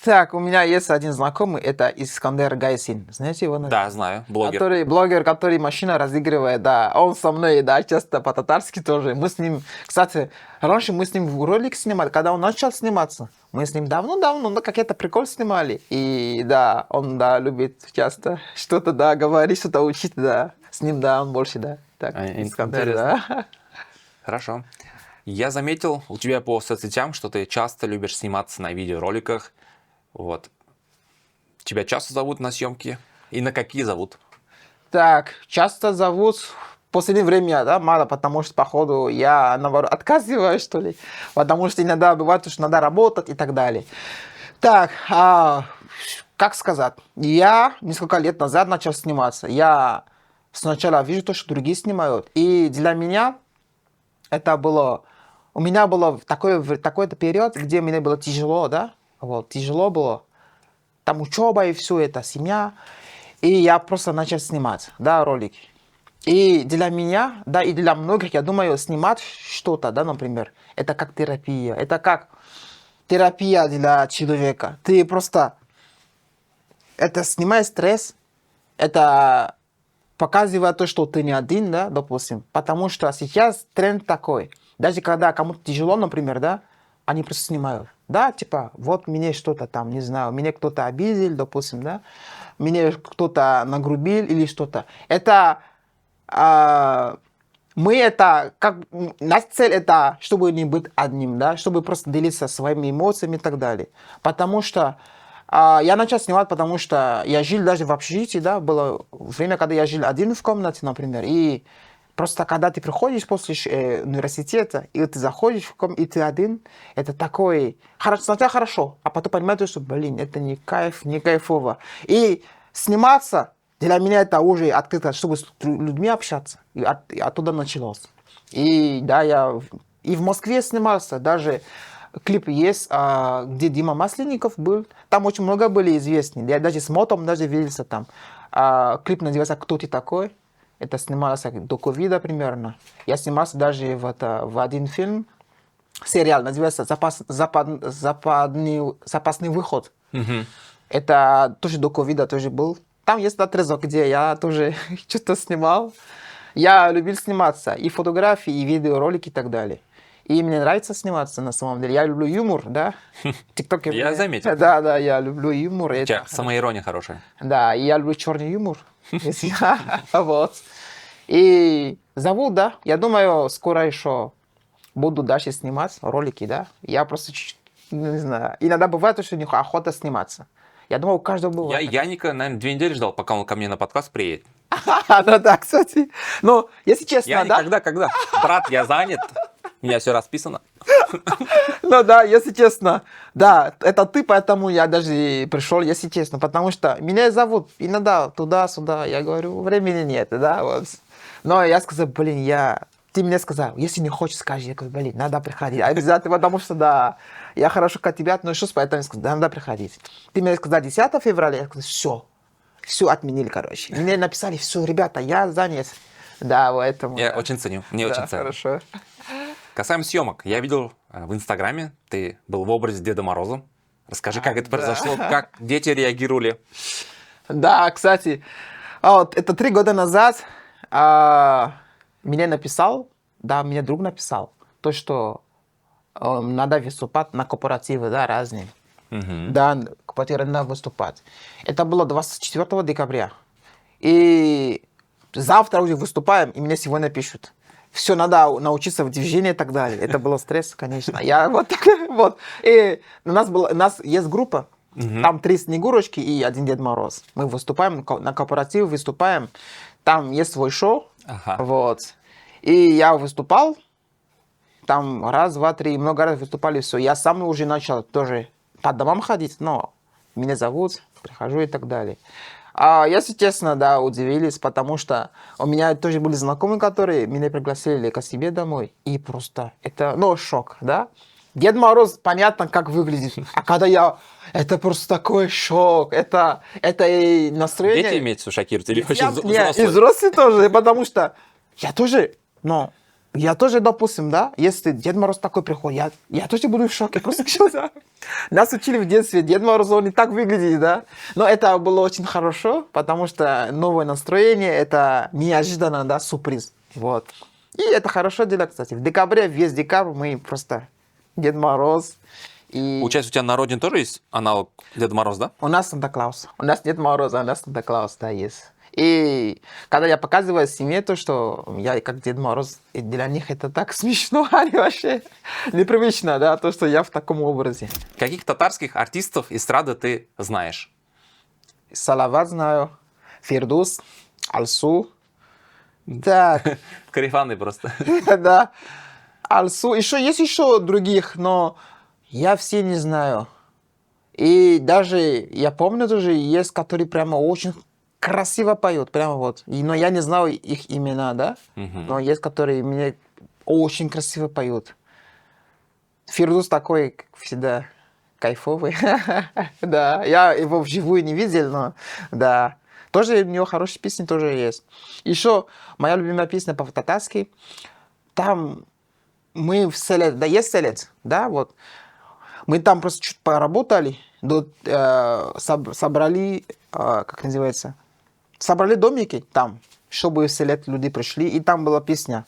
Так, у меня есть один знакомый, это Искандер Гайсин. Знаете его? Да, знаю, блогер. Который блогер, который машина разыгрывает, да. Он со мной, да, часто по-татарски тоже. Мы с ним, кстати, раньше мы с ним ролик снимали, когда он начал сниматься. Мы с ним давно-давно, ну, какие-то прикол снимали. И да, он, да, любит часто что-то, да, говорить, что-то учить, да. С ним, да, он больше, да. Так, Искандер, да. Хорошо. Я заметил у тебя по соцсетям, что ты часто любишь сниматься на видеороликах. Вот. Тебя часто зовут на съемки? И на какие зовут? Так, часто зовут в последнее время, да, мало, потому что, походу, я, наоборот, отказываюсь, что ли. Потому что иногда бывает, что надо работать и так далее. Так, как сказать, я несколько лет назад начал сниматься. Я сначала вижу то, что другие снимают. И для меня это было... У меня было такой-то период, где мне было тяжело, да? Вот, тяжело было. Там учеба и все это, семья. И я просто начал снимать, да, ролики. И для меня, да, и для многих, я думаю, снимать что-то, да, например, это как терапия. Это как терапия для человека. Ты просто... Это снимает стресс. Это показывает то, что ты не один, да, допустим. Потому что сейчас тренд такой. Даже когда кому-то тяжело, например, да, они просто снимают. Да, типа, вот мне что-то там, не знаю, меня кто-то обидел, допустим, да, меня кто-то нагрубил или что-то. Это, мы это, как, наша цель это, чтобы не быть одним, да, чтобы просто делиться своими эмоциями и так далее. Потому что я начал снимать, потому что я жил даже в общежитии, да, было время, когда я жил один в комнате, например, и просто когда ты приходишь после университета, и ты заходишь в комнату, и ты один, это такой... Сначала хорошо, а потом понимаешь, что, блин, это не кайф, не кайфово. И сниматься, для меня это уже открыто, чтобы с людьми общаться. И оттуда началось. И да, И в Москве снимался, даже клип есть, где Дима Масленников был. Там очень много были известны. Я даже с Мотом даже виделся там. Клип называется «Кто ты такой?». Это снимался до ковида примерно. Я снимался даже в один фильм, сериал, называется «Запасный выход». Это тоже до ковида тоже был. Там есть отрезок, где я тоже что-то снимал. Я любил сниматься, и фотографии, и видеоролики, и так далее. И мне нравится сниматься на самом деле. Я люблю юмор, да. ТикТок. Я заметил. Да, я люблю юмор. У тебя самоирония хорошая. Да, и я люблю черный юмор. Вот. И зовут, да. Я думаю, скоро еще буду дальше снимать ролики, да. Я просто чуть-чуть, не знаю. Иногда бывает, что у них охота сниматься. Я думаю, у каждого бывает. Я Яника, наверное, 2 недели ждал, пока он ко мне на подкаст приедет. Да, кстати. Но, если честно, Я да. когда? Брат, я занят. У меня все расписано. Ну да, если честно, да, это ты, поэтому я даже пришел, если честно, потому что меня зовут иногда туда-сюда, я говорю, времени нет, да, вот. Но я сказал, блин, ты мне сказал, если не хочешь, скажи, я говорю, блин, надо приходить, обязательно, потому что, да, я хорошо к тебе отношусь, поэтому я сказал, да, надо приходить. Ты мне сказал 10 февраля, я сказал, все отменили, короче. Мне написали, все, ребята, я занят. Да, поэтому. Я да. очень ценю, мне очень ценно. Хорошо. Касаемо съемок, я видел в Инстаграме, ты был в образе Деда Мороза. Расскажи, как это произошло, как дети реагировали. Да, кстати, вот это 3 года назад мне друг написал, то, что надо выступать на корпоративы, да, разные. Да, корпоративы надо выступать. Это было 24 декабря. И завтра уже выступаем, и мне сегодня пишут. Все, надо научиться в движении и так далее. Это был стресс, конечно. Я вот так вот. И у нас есть группа, там 3 Снегурочки и 1 Дед Мороз. Мы выступаем на корпоративе, выступаем. Там есть свой шоу. Вот. И я выступал. Там раз, два, три, много раз выступали, все. Я сам уже начал тоже по домам ходить, но меня зовут, прихожу и так далее. Если честно, да, удивились, потому что у меня тоже были знакомые, которые меня пригласили к себе домой. И просто это, шок, да. Дед Мороз, понятно, как выглядит. А когда это просто такой шок. Это и настроение. Дети имеете в виду шокируют или очень Нет, и взрослые? взрослые тоже, потому что я тоже, допустим, да, если Дед Мороз такой приходит, я тоже буду в шоке. Просто нас учили в детстве, Дед Мороз, он не так выглядит, да. Но это было очень хорошо, потому что новое настроение, это неожиданно, да, сюрприз. Вот. И это хорошо дело, кстати. В декабре, весь декабрь мы просто Дед Мороз. И... Получается, у тебя на родине тоже есть аналог Деда Мороза, да? У нас Санта-Клаус. У нас Дед Мороз, а у нас Санта-Клаус, да, есть. И когда я показываю семье то, что я как Дед Мороз, и для них это так смешно, они вообще непривычно, да, то, что я в таком образе. Каких татарских артистов эстрады ты знаешь? Салават знаю, Фирдус, Алсу. Так. Карифаны просто. Да. Алсу. Есть еще других, но я все не знаю. И даже, я помню тоже, есть, которые прямо очень красиво поют, прямо вот. Но я не знаю их имена, да? Но есть, которые мне очень красиво поют. Фирдус такой, как всегда, кайфовый. Да, я его вживую не видел, но да. Тоже у него хорошие песни тоже есть. Еще моя любимая песня по-татарски. Там мы в селе, да, есть селец, да, вот. Мы там просто чуть поработали, собрали, как называется, собрали домики там, чтобы в селе люди пришли, и там была песня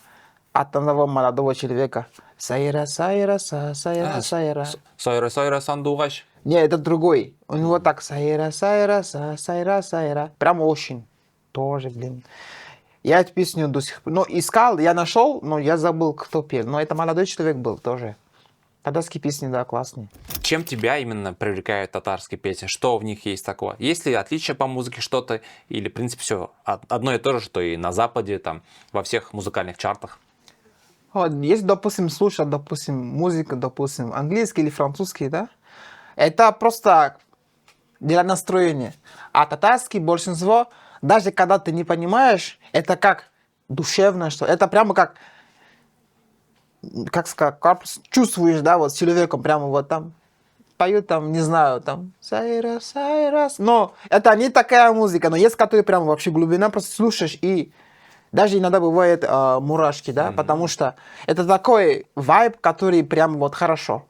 от одного молодого человека. Сайра, сайра, сайра, сайра. Сайра, сайра, сандугач. Не, это другой. У него так сайра, сайра, сайра, сайра. Прям очень. Тоже, блин. Я эту песню до сих пор... искал, я нашел, но я забыл, кто пел. Но это молодой человек был тоже. Татарские песни, да, классные. Чем тебя именно привлекают татарские песни? Что в них есть такого? Есть ли отличия по музыке что-то? Или, в принципе, все одно и то же, что и на Западе, там, во всех музыкальных чартах? Вот, если, допустим, слушать, допустим, музыку, допустим, английский или французский, да, это просто для настроения. А татарский большинство, даже когда ты не понимаешь, это как душевно, что это прямо как как сказать, корпус, чувствуешь, да, вот с человеком прямо вот там. Поют там, не знаю, там, сайрас, сайрас. Но это не такая музыка, но есть, которые прям вообще глубина, просто слушаешь, и даже иногда бывает мурашки, да, потому что это такой вайб, который прям вот хорошо.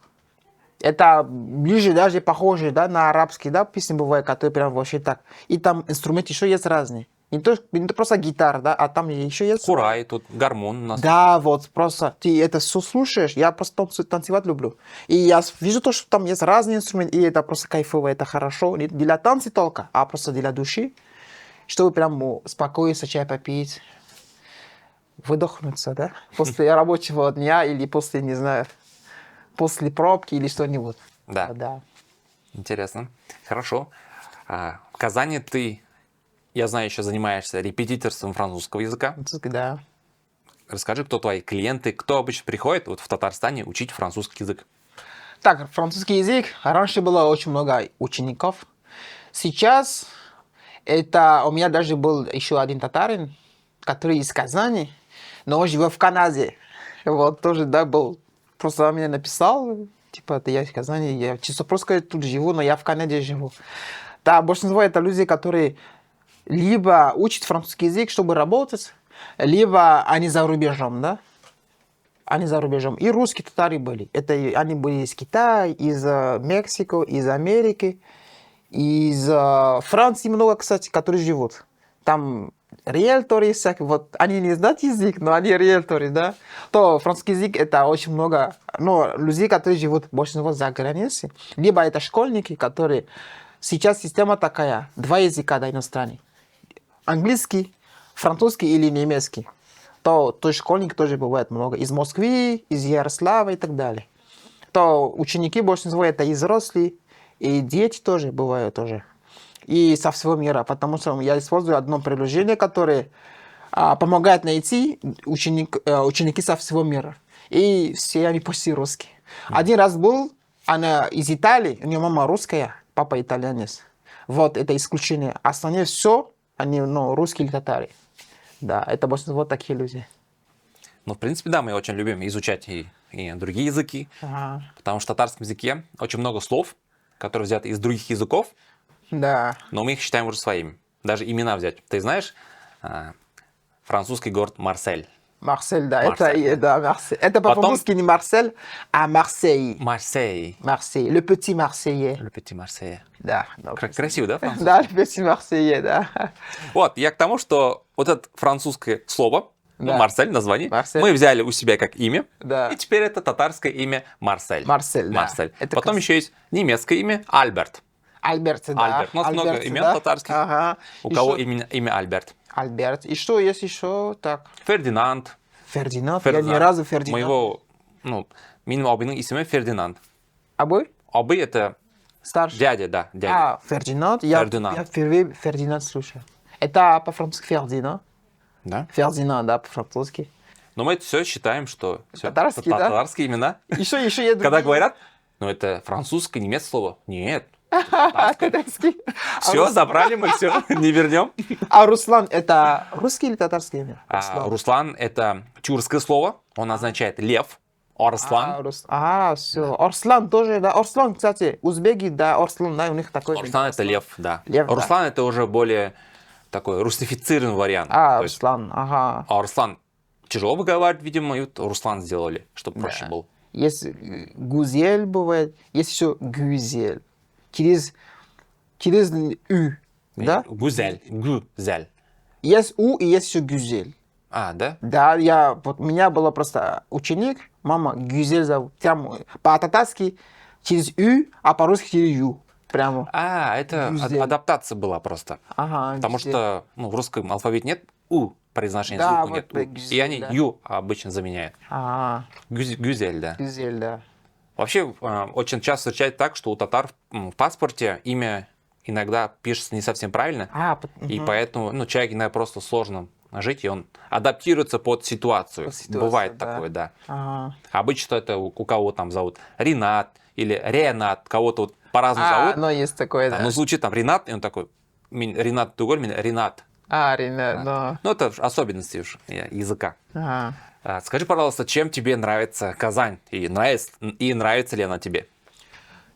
Это ближе, даже похоже, да, на арабский, да, песни бывают, которые прям вообще так. И там инструменты еще есть разные. Не то просто гитара, да, а там еще есть... Курай, тут гормон у нас. Да, вот просто ты это все слушаешь, я просто танцевать люблю. И я вижу то, что там есть разные инструменты, и это просто кайфово, это хорошо. Не для танца только, а просто для души, чтобы прям спокойно чай попить, выдохнуться, да, после рабочего дня или после, не знаю, после пробки или что-нибудь. Да. Да. Интересно. Хорошо. В Казани ты, я знаю, еще занимаешься репетиторством французского языка. Да. Расскажи, кто твои клиенты, кто обычно приходит вот в Татарстане учить французский язык? Так, французский язык. Раньше было очень много учеников. Сейчас это у меня даже был еще один татарин, который из Казани, но он живет в Канаде. Вот тоже, да, был. Просто мне написал, типа, это я из Казани, я чисто просто тут живу, но я в Канаде живу. Да, большинство это люди, которые либо учат французский язык, чтобы работать, либо они за рубежом, да. Они за рубежом. И русские татары были. Это они были из Китая, из Мексики, из Америки, из Франции много, кстати, которые живут. Там риэлторы всякие, вот они не знают язык, но они риэлторы, да. То французский язык это очень много, но людей, которые живут большинство за границей, либо это школьники, которые сейчас система такая, два языка, да, иностранных. Английский, французский или немецкий. То школьник тоже бывает много. Из Москвы, из Ярослава и так далее. То ученики большинство это и взрослые, и дети тоже бывают тоже. И со всего мира. Потому что я использую одно приложение, которое помогает найти ученики со всего мира. И все они почти русские. Один раз был, она из Италии, у нее мама русская, папа итальянец. Вот это исключение. Остальные все, они русские или татары. Да, это большинство такие люди. Ну, в принципе, да, мы очень любим изучать и другие языки, потому что в татарском языке очень много слов, которые взяты из других языков, Да. но мы их считаем уже своими. Даже имена взять. Ты знаешь французский город Марсель? Марсель, да, Марсель. Марсель. Это по-французски не Марсель, а Марseille. Марсель. Marseille, le petit Marseillais. Le petit Marseille. Да. Красиво, да, французский? Да, le petit Marseillais, да. Вот, я к тому, что вот это французское слово, Да. Марсель, название, Марсель. мы взяли у себя как имя, Да. и теперь это татарское имя Марсель. Марсель, да. Марсель. Это Потом как- еще есть немецкое имя Альберт. Альберт, да. Альберт. У нас много имен да. татарских. Ага. У И кого что? имя Альберт? Альберт. И что есть еще? Так. Фердинанд. Фердинанд. Я ни разу Фердинанд. Моего, минимум абының исемі Фердинанд. Абой? Абы это Старший. дядя, да, дядя. Фердинанд. Фердинанд. Я впервые Фердинанд слушаю. Это по-французски Фердинанд. Да? Фердинанд, да, по-французски. Но мы это все считаем, что все Татарские, да? татарские имена. Еще есть Когда другие. говорят, это французское, немецкое слово. Нет. Татарский. Все, забрали мы, все, не вернем. А Руслан это русский или татарский имя? Руслан это тюркское слово, он означает лев. Арслан. Все. Арслан тоже, да. Арслан, кстати, узбеки, да, Арслан, да, у них такой же. Руслан это лев, да. Лев, да. Руслан это уже более такой русифицированный вариант. То есть Руслан, ага. Арслан тяжело выговаривать, видимо, и вот Руслан сделали, чтобы проще было. Есть Гузель бывает, есть еще Гюзель. Через Ü, да? Гузель. Гузель. Есть У и есть еще Гюзель. Да? Да, вот у меня был просто ученик, мама Гюзель зовут. Прям по-татарски через Ü, а по-русски через Ю. Прямо. Это Гюзель. адаптация была просто. Ага. Потому Гюзель. что в русском алфавите нет У, произношения Да, звука вот нет. Гюзель, И они да. Ю обычно заменяют. Гюзель, да. Гюзель, да. Вообще, очень часто встречается так, что у татар в паспорте имя иногда пишется не совсем правильно. И поэтому человеку иногда просто сложно жить, и он адаптируется под ситуацию. Под ситуацию, Бывает да. такое, да. Ага. Обычно это у кого там зовут Ренат или Ренат, кого-то вот по-разному зовут. Но есть такое, да. Но звучит там Ренат, и он такой, Ренат Туголь, Ренат. Ренат, да. Ну, это особенности уж языка. Ага. Скажи, пожалуйста, чем тебе нравится Казань? И нравится ли она тебе?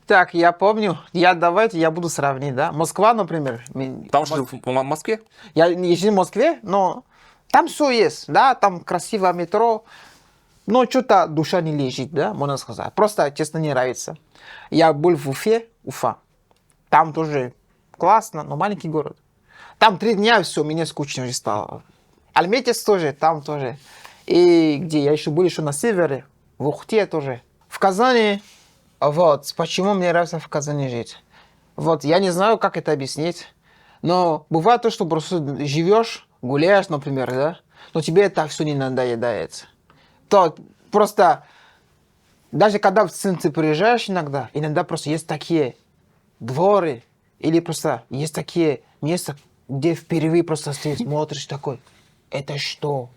Так, я помню, давайте я буду сравнить, да. Москва, например. Потому что в Москве? Я не живу в Москве, но там все есть, да, там красивое метро, но что-то душа не лежит, да, можно сказать. Просто, честно, не нравится. Я был в Уфе, Уфа. Там тоже классно, но маленький город. Там 3 дня все, мне скучно уже стало. Альметьевск тоже, там тоже. И где я еще был еще на севере, в Ухте тоже. В Казани, вот, почему мне нравится в Казани жить. Вот, я не знаю, как это объяснить. Но бывает то, что просто живешь, гуляешь, например, да, но тебе это все не надоедает. То просто, даже когда в центр приезжаешь иногда просто есть такие дворы, или просто есть такие места, где впервые просто ты смотришь такой, это что?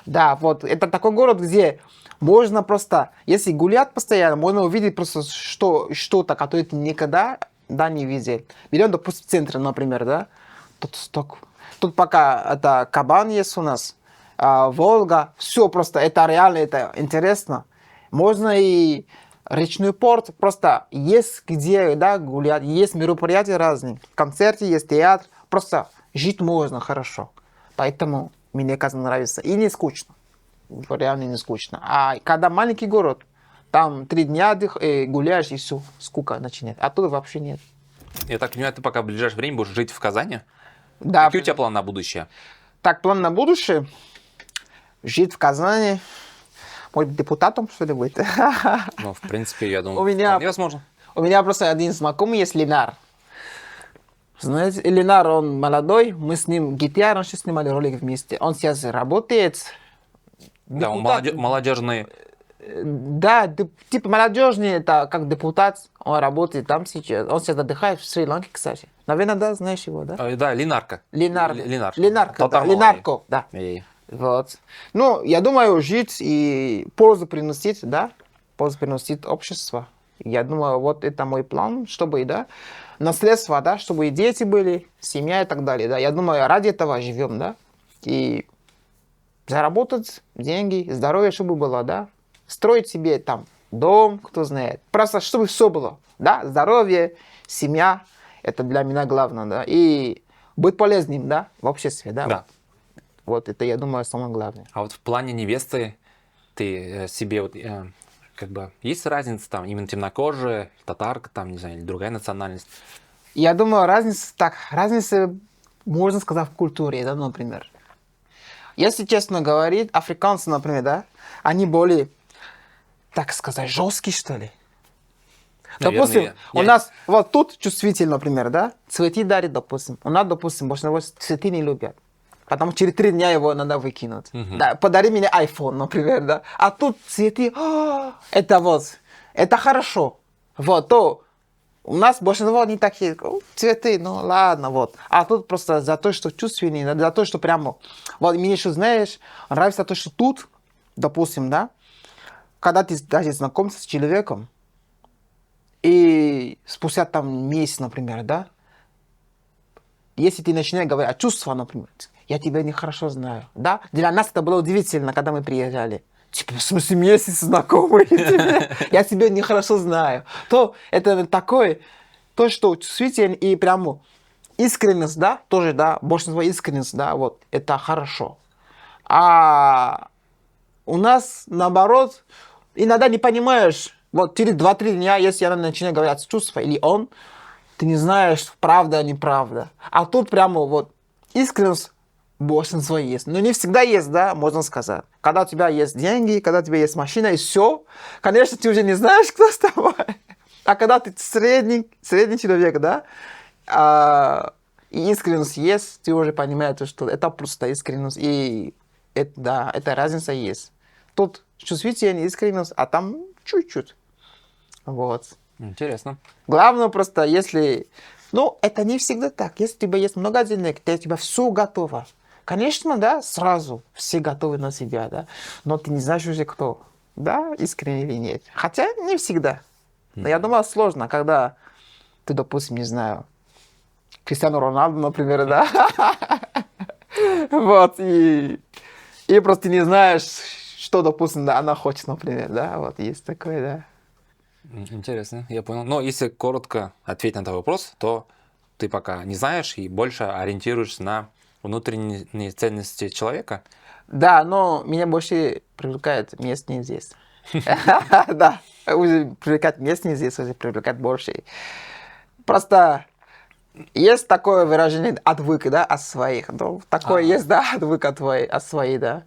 Да, вот, это такой город, где можно просто, если гулять постоянно, можно увидеть просто что-то, которое ты никогда не видел. Берем, допустим, центр, например, да, тут пока это Кабан есть у нас, Волга, все просто, это реально, это интересно. Можно и речной порт, просто есть где, да, гулять, есть мероприятия разные, концерты есть, театр, просто жить можно хорошо. Поэтому мне Казань нравится. И не скучно. Реально не скучно. А когда маленький город, там 3 дня гуляешь и все, скука начинает. А тут вообще нет. Я так понимаю, ты пока в ближайшее время будешь жить в Казани? Да. Какие у тебя планы на будущее? Так, план на будущее. Жить в Казани. Может быть, депутатом, что ли, будет? Ну, в принципе, я думаю, У меня- вполне возможно. У меня просто один знакомый есть, Ленар. Знаете, Ленар, он молодой, мы с ним GTA раньше снимали ролик вместе. Он сейчас работает. Да, он депутат. молодежный. Да, типа молодежный, это как депутат, он работает там сейчас. Он сейчас отдыхает в Шри-Ланке, кстати. Наверное, да, знаешь его, да? Да, Линарка. Ленар. Ленар. Ленарко, да. Татармалай. Ленарко, да. Эй. Вот. Ну, я думаю, жить и пользу приносить, да, пользу приносить общество. Я думаю, вот это мой план, чтобы, да, наследство, да, чтобы и дети были, семья и так далее, да. Я думаю, ради этого живем, да, и заработать деньги, здоровье, чтобы было, да, строить себе там дом, кто знает, просто чтобы все было, да, здоровье, семья, это для меня главное, да, и быть полезным, да, в обществе, да. Да. Вот это, я думаю, самое главное. А вот в плане невесты ты себе вот как бы есть разница там именно темнокожая, татарка там, не знаю, или другая национальность? Я думаю, разница, можно сказать, в культуре, да, например. Если честно говорить, африканцы, например, да, они более, так сказать, жесткие, что ли. Наверное, Допустим, у нас вот тут чувствитель, например, да, цветы дарит, допустим. У нас, допустим, большинство цветы не любят. Потому что через 3 дня его надо выкинуть. Да, подари мне iPhone, например, да. А тут цветы, это вот, это хорошо. Вот, то у нас большинство не такие, цветы, ну ладно, вот. А тут просто за то, что чувственный, за то, что прямо, вот мне еще, знаешь, нравится то, что тут, допустим, да, когда ты даже знакомишься с человеком, и спустя там месяц, например, да, если ты начинаешь говорить о чувствах, например, я тебя нехорошо знаю, да, для нас это было удивительно, когда мы приезжали. Типа, в смысле, месяц знакомый, я тебя нехорошо знаю. То это такое, то, что чувствитель и прямо искренность, да, тоже, да, большинство искренность, да, вот, это хорошо. А у нас, наоборот, иногда не понимаешь, вот через 2-3 дня, если я начинаю говорить чувства, или он, ты не знаешь, правда или неправда. А тут прямо вот искренность большинство есть. Но не всегда есть, да, можно сказать. Когда у тебя есть деньги, когда у тебя есть машина и все, конечно, ты уже не знаешь, кто с тобой. А когда ты средний человек, да, и искренность есть, ты уже понимаешь, что это просто искренность. И это, да, эта разница есть. Тут чувствительность, искренность, а там чуть-чуть. Вот. Интересно. Главное просто, если... Ну, это не всегда так. Если у тебя есть много денег, у тебя все готово. Конечно, да, сразу все готовы на себя, да. Но ты не знаешь уже кто, да, искренне или нет. Хотя не всегда. Но я думаю, сложно, когда ты, допустим, не знаю, Криштиану Роналду, например, да. Вот, и просто не знаешь, что, допустим, да, она хочет, например, да, вот есть такое, да. Интересно, я понял. Но если коротко ответить на этот вопрос, то ты пока не знаешь и больше ориентируешься на внутренние ценности человека. Да, но меня больше привлекает местные здесь. Да, уже привлекает местные здесь, уже привлекает больше. Просто есть такое выражение «отвык», да, от своих. Ну, такое есть, да, «отвык от своих», да.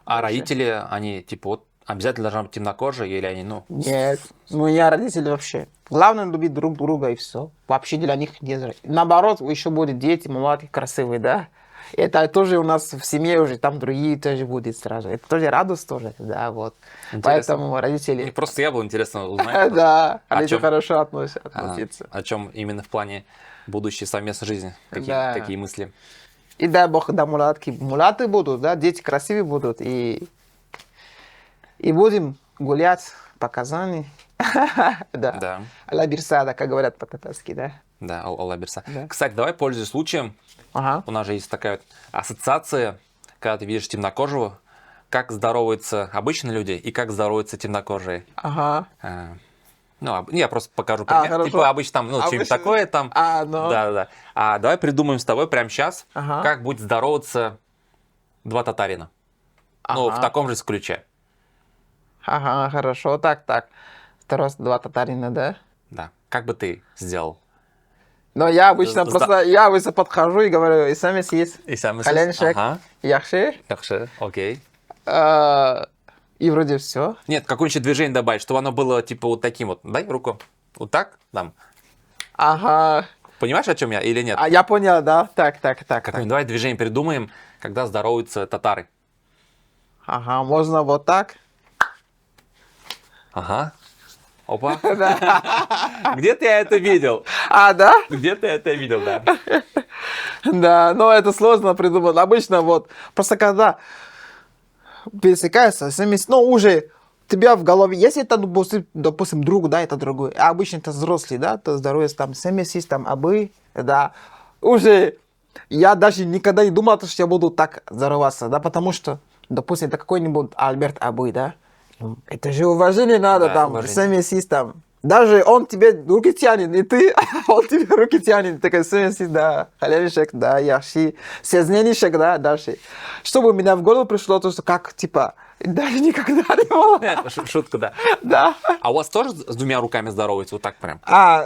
А родители, они типа вот обязательно должны быть темнокожие или они, ну... Нет, ну я родители вообще. Главное любить друг друга и все. Вообще для них нет. Наоборот, еще будут дети молодые, красивые, да. Это тоже у нас в семье уже, там другие тоже будут сразу. Это тоже радость тоже, да, вот. Интересно. Поэтому родители... Мне просто я был интересно узнать. Да, О они чем? хорошо относятся. О чем именно в плане будущей совместной жизни. Да. Такие мысли. И дай бог, да, мулаты будут, да, дети красивые будут. И будем гулять по Казани. Да. Да. Ла Бирсада, как говорят по-татарски, да. Да, Алла Берса. Да. Кстати, давай, пользуясь случаем, Ага. у нас же есть такая вот ассоциация, когда ты видишь темнокожего, как здороваются обычные люди и как здороваются темнокожие. Ага. Ну, я просто покажу пример. хорошо. Типа обычно там, ну, что-нибудь Обычно. такое там. Ну. Да. А давай придумаем с тобой прямо сейчас, Ага. как будет здороваться два татарина. Ну, в Ага. таком же ключе. Ага, хорошо, так. Второй, два татарина, да? Да. Как бы ты сделал? Но я обычно Зда- я обычно подхожу и говорю, и сами съесть. И сам Коленшек, Ага. яхши. Yaxshi, окей. И вроде все. Нет, какое-нибудь движение добавить, чтобы оно было типа вот таким вот. Дай руку. Вот так, там. Ага. Понимаешь, о чем я или нет? А я понял, да? Так. Какое-нибудь давай движение придумаем, когда здороваются татары. Ага, можно вот так. Ага. Опа. Где-то я это видел. Да? Где-то я это видел, да. Да, но это сложно придумать. Обычно вот, просто когда пересекаются, ну уже тебя в голове, если это, допустим, друг, да, это другой, а обычно это взрослый, да, то здоровье там, семьи, там, абы, да, уже я даже никогда не думал, что я буду так здороваться, да, потому что, допустим, это какой-нибудь Альберт Абы, да, это же уважение надо, Да, там, уважение. семьи, там, даже он тебе руки тянет, и ты, он тебе руки тянет, такой семьи, да, халяшек, да, яхши, сезненишек, да, дальше. Чтобы меня в голову пришло, то, что как, типа, даже никогда не было. Шутка, да. Да. А у вас тоже с двумя руками здороваются вот так прям?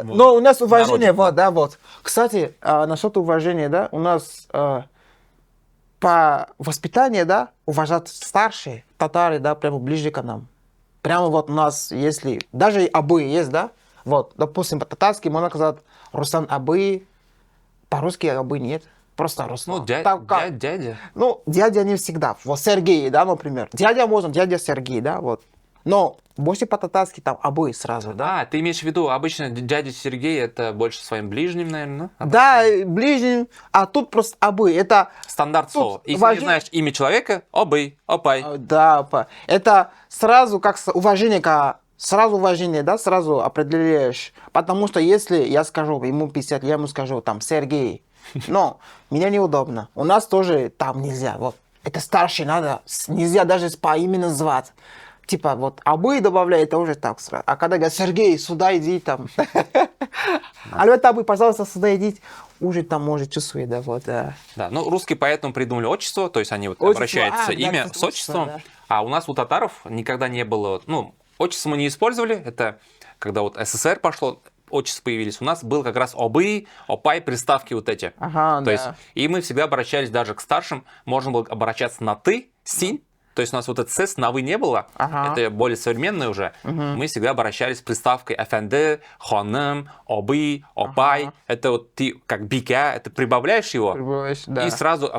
Но у нас уважение, народе. вот, да, вот. Кстати, насчет уважения, да, у нас по воспитанию, да, уважать старшие татары, да, прямо ближе к нам. Прямо вот у нас, если, даже абы есть, да, вот, допустим, по-татарски можно сказать Руслан Абы, по-русски абы нет, просто Руслан. Ну, дядя. Ну, дядя не всегда. Вот Сергей, да, например. Дядя можно, дядя Сергей, да, вот. Но больше по-татарски там абы сразу, да. Ты имеешь в виду, обычно дядя Сергей это больше своим ближним, наверное, ну? Да, ближний, а тут просто абы. Это Стандарт слова. Если важнее- не знаешь имя человека, обый, опай. да, это сразу как уважение сразу уважение, да, сразу определяешь. Потому что если я скажу, ему 50, я ему скажу, там, Сергей, но мне неудобно. У нас тоже там нельзя, вот. Это старший надо, нельзя даже по имени звать. Типа, вот, абы добавляет, это уже так сразу. А когда говорят, Сергей, сюда иди, там. Альберт Абы, пожалуйста, сюда иди. Уже там может чувствует, да, вот, да. Да, ну русские поэтому придумали отчество, то есть они вот Отчество, обращаются да, имя кстати, с отчеством, отчество, а у нас у татаров никогда не было, ну, отчество мы не использовали, это когда вот СССР пошло, отчества появились, у нас был как раз обы, опай, приставки вот эти. Ага, То да. есть, и мы всегда обращались даже к старшим, можно было обращаться на ты, синь, то есть у нас вот этот сес на вы не было, Ага. это более современное уже. Мы всегда обращались с приставкой фэнды, ханым, обы, опай. Это вот ты как бика, это прибавляешь его Прибавляешь, да. и сразу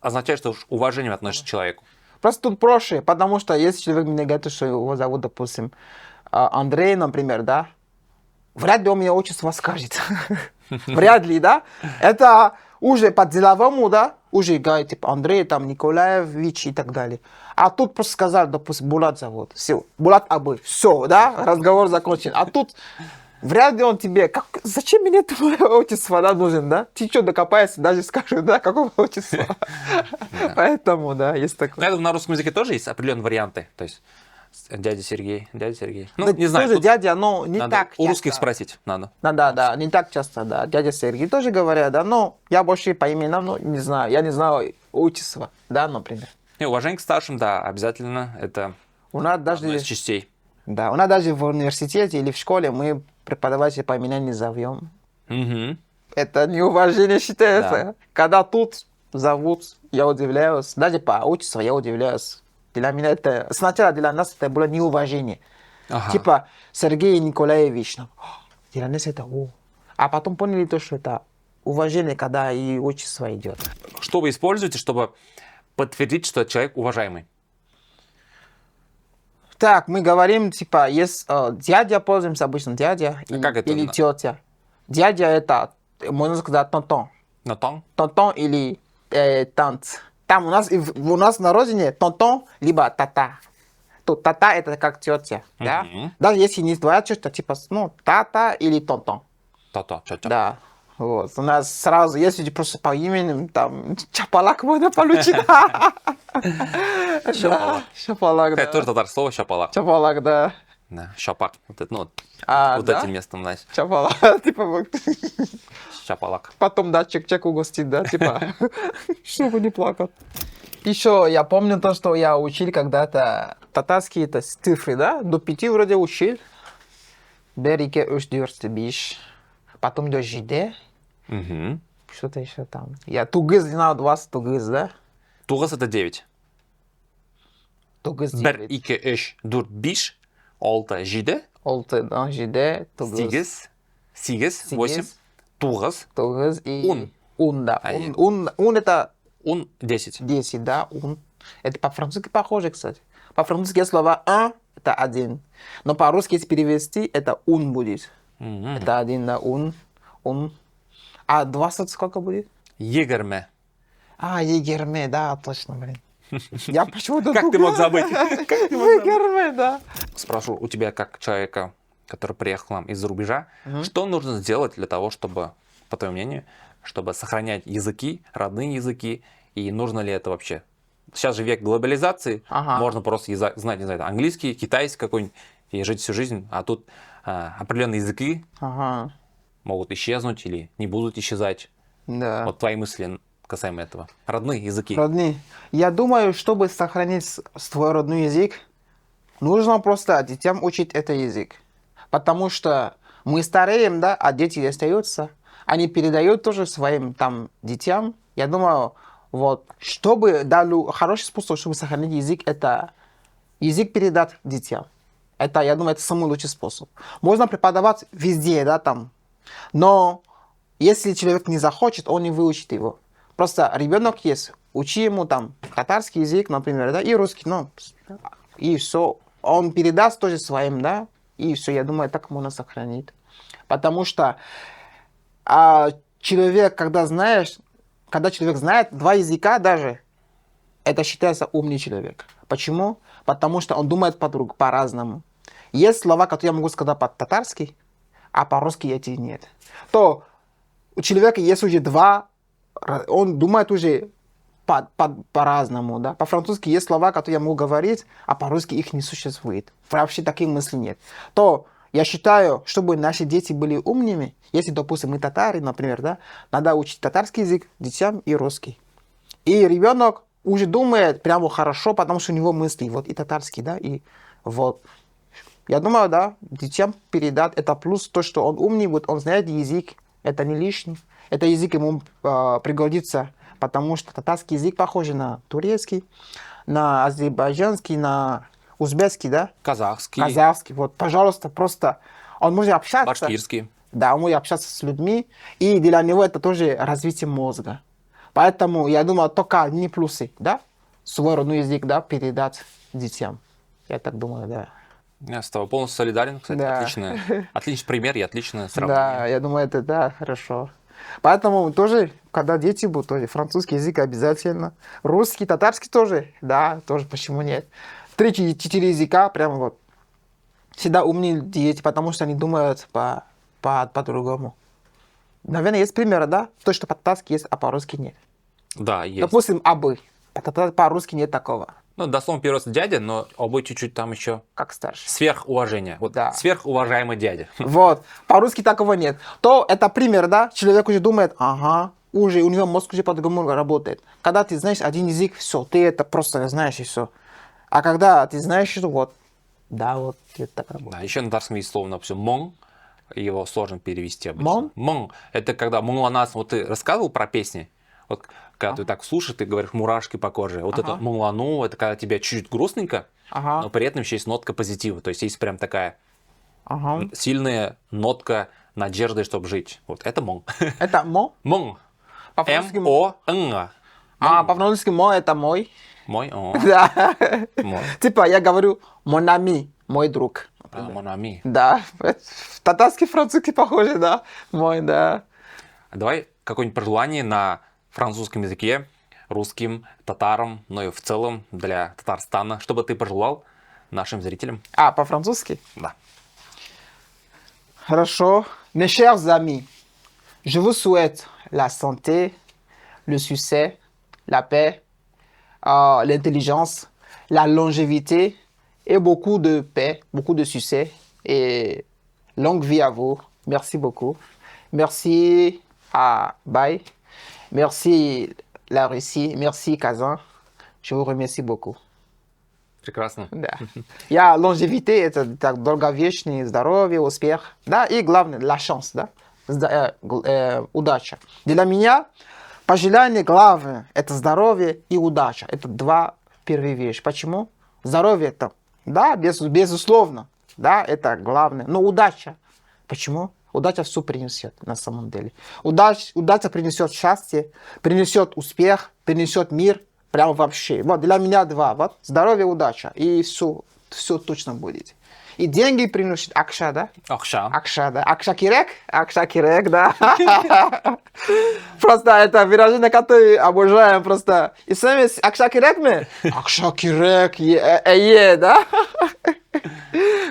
означает, что уж уважением относишься к человеку. Просто тут проще, потому что если человек мне говорит, что его зовут, допустим, Андрей, например, да, вряд ли он мне отчество скажет. Вряд ли, да. Это уже по-деловому, да, уже говорит, типа, Андрей, там, Николаевич и так далее. А тут просто сказали, допустим, Булат зовут. Все, Булат Абы. Все, да, разговор закончен. А тут вряд ли он тебе, зачем мне твое отчество, да, нужен, да? Ты что докопаешься, даже скажешь, да, какого отчества. Поэтому, да, есть Ну, такое. я думаю, на русском языке тоже есть определенные варианты. То есть дядя Сергей, дядя Сергей. Ну, Да, не знаю, тоже тут дядя, но не надо так у русских часто. спросить надо. Да, не так часто, да. Дядя Сергей тоже говорят, да, но я больше по именам, ну, не знаю, я не знаю отчества, да, например. И уважение к старшим, да, обязательно. Это У нас одна из даже, частей. да, у нас даже в университете или в школе мы преподавателя по именам не зовем. Мгм. Это неуважение считается. Да. Когда тут зовут, я удивляюсь. Даже по отчеству я удивляюсь. Для меня это... Сначала для нас это было неуважение. Ага. Типа Сергей Николаевич. Ну, для нас это... А потом поняли то, что это уважение, когда и отчество идет. Что вы используете, чтобы подтвердить, что человек уважаемый? Так, мы говорим, типа, есть дядя, пользуемся обычно дядя как это? или тетя. Дядя это, можно сказать, тонтон. На тон? Тонтон или танц. Там у нас на родине тонтон, либо тата. То тата это как тетя, да? Мгм. Даже если не твоя тетя, типа, ну, тата или тонтон. То-то, чё-чё. Да. Вот. У нас сразу, если просто по имени, там, чапалак можно получить. Шапалак. Шапалак, Это тоже да. татарское слово шапалак. Чапалак, да. Да, шапак. Вот, это, ну, вот А, вот да? этим местом, знаешь. Чапалак. Типа, вот. Шапалак. Потом, да, чек угостить, да, типа, чтобы не плакать. Еще я помню то, что я учил когда-то татарские это цифры, да, до 5 вроде учил. Береге уж дёрсты биш. Потом до жиде. Угу. Что-то еще там. Я тугыз знал 20 тугыз, да? Тугас это 9. Тугыз Бер 9. ике эш дүрт биш алты жеті Олты, да, жиде, тугыз. сегіз 8 тугас Тугыз и... Ун. Ун, да. А, Ун это он 10. 10, да, ун. Это по-французски похоже, кстати. По-французски есть слово «un» — это один. Но по-русски, если перевести, это «ун» будет. Мгм. Это один, да, «ун». А 20 сколько будет? Егерме. Егерме, да, точно, блин. Я почему-то... Как ты мог забыть? Егерме, да. Спрошу у тебя, как человека, который приехал к нам из-за рубежа, что нужно сделать для того, чтобы, по твоему мнению, чтобы сохранять языки, родные языки, и нужно ли это вообще? Сейчас же век глобализации, Ага. можно просто знать, не знаю, английский, китайский какой-нибудь, и жить всю жизнь, а тут определенные языки Ага, могут исчезнуть или не будут исчезать. да. Вот твои мысли касаемо этого. Родные языки. Родные. Я думаю, чтобы сохранить свой родной язык, нужно просто детям учить этот язык. Потому что мы стареем, да, а дети остаются. Они передают тоже своим там детям. Я думаю, вот, чтобы дали хороший способ, чтобы сохранить язык, это язык передать детям. Это, я думаю, это самый лучший способ. Можно преподавать везде, да, там. Но если человек не захочет, он не выучит его. Просто ребенок есть, учи ему там татарский язык, например, да, и русский, ну, и все. Он передаст тоже своим, да, и все. Я думаю, так можно сохранить. Потому что человек, когда человек знает два языка даже, это считается умный человек. Почему? Потому что он думает по-разному. Есть слова, которые я могу сказать по-татарски, а по-русски эти нет. То у человека есть уже два, он думает уже по-разному. Да? По-французски есть слова, которые я могу говорить, а по-русски их не существует. Вообще таких мыслей нет. То я считаю, чтобы наши дети были умными, если, допустим, мы татары, например, да, надо учить татарский язык детям и русский. И ребенок уже думает прямо хорошо, потому что у него мысли, вот и татарский, да, и вот. Я думаю, да, детям передать это плюс, то, что он умный, вот он знает язык, это не лишний. Это язык ему пригодится, потому что татарский язык похож на турецкий, на азербайджанский, на узбекский, да, Казахский, казахский. Вот, пожалуйста, просто он может общаться. башкирский. Да, он может общаться с людьми, и для него это тоже развитие мозга. Поэтому я думаю, только одни плюсы, да, свой родной язык, да, передать детям. Я так думаю, да. Я с тобой полностью солидарен, кстати, Да. отличный пример и отличное сравнение. Да, я думаю, это да, хорошо. Поэтому тоже, когда дети будут, тоже французский язык обязательно. Русский, татарский тоже, да, тоже, почему нет. 3-4 языка, прямо вот. Всегда умные дети, потому что они думают по-другому. Наверное, есть примеры, да? То, что по-татарски есть, а по-русски нет. Да, есть. Допустим, абы. По-русски нет такого. Ну, дословно переводится дядя, но обы чуть-чуть там еще Как старше. сверхуважение. Вот Да. сверхуважаемый дядя. Вот. По-русски такого нет. То это пример, да? Человек уже думает, ага, уже у него мозг уже по-другому работает. Когда ты знаешь один язык, все, ты это просто знаешь и все. А когда ты знаешь, что вот, да, вот это так работает. Да, еще на татарском есть слово, например, мон. Его сложно перевести обычно. Мон? Мон. Это когда муланас, вот ты рассказывал про песни, вот когда ты так слушаешь, ты говоришь мурашки по коже. Вот это мулану, это когда тебе чуть-чуть грустненько, но при этом еще есть нотка позитива. То есть есть прям такая сильная нотка надежды, чтобы жить. Вот это мон. Это мо? Мон. По-французски М-О-Н. по-французски мо это мой. Мой, о, Да. мой. Типа я говорю, mon ami, мой друг. Mon ami. Да. В татарский, французский похоже, да. Мой, да. Давай какое-нибудь пожелание на французском языке, русским, татарам, ну и в целом для Татарстана. Что бы ты пожелал нашим зрителям? По-французски? Да. Хорошо. Mes chers amis, je vous souhaite la santé, le succès, la paix, l'intelligence, la longévité et beaucoup de paix, beaucoup de succès et longue vie à vous. Merci beaucoup. Merci à Bay. Merci la Russie. Merci Kazan. Je vous remercie beaucoup. Прекрасно. Да. Я longévité, это так, долговечный, здоровье, успех. Да, и главное, la chance, да, удача. Для меня пожелание главное, это здоровье и удача. Это два первые вещи. Почему? Здоровье это, да, безусловно, да, это главное. Но удача. Почему? Удача все принесет на самом деле. Удача принесет счастье, принесет успех, принесет мир. Прям вообще. Вот для меня два. Вот здоровье, удача. И все точно будет. И деньги приносят акша, да? Акша. Акша, да. Акша кирек? Акша кирек, да. Просто это выражение, которое обожаем просто. И сами акша кирек мы? Акша кирек, да?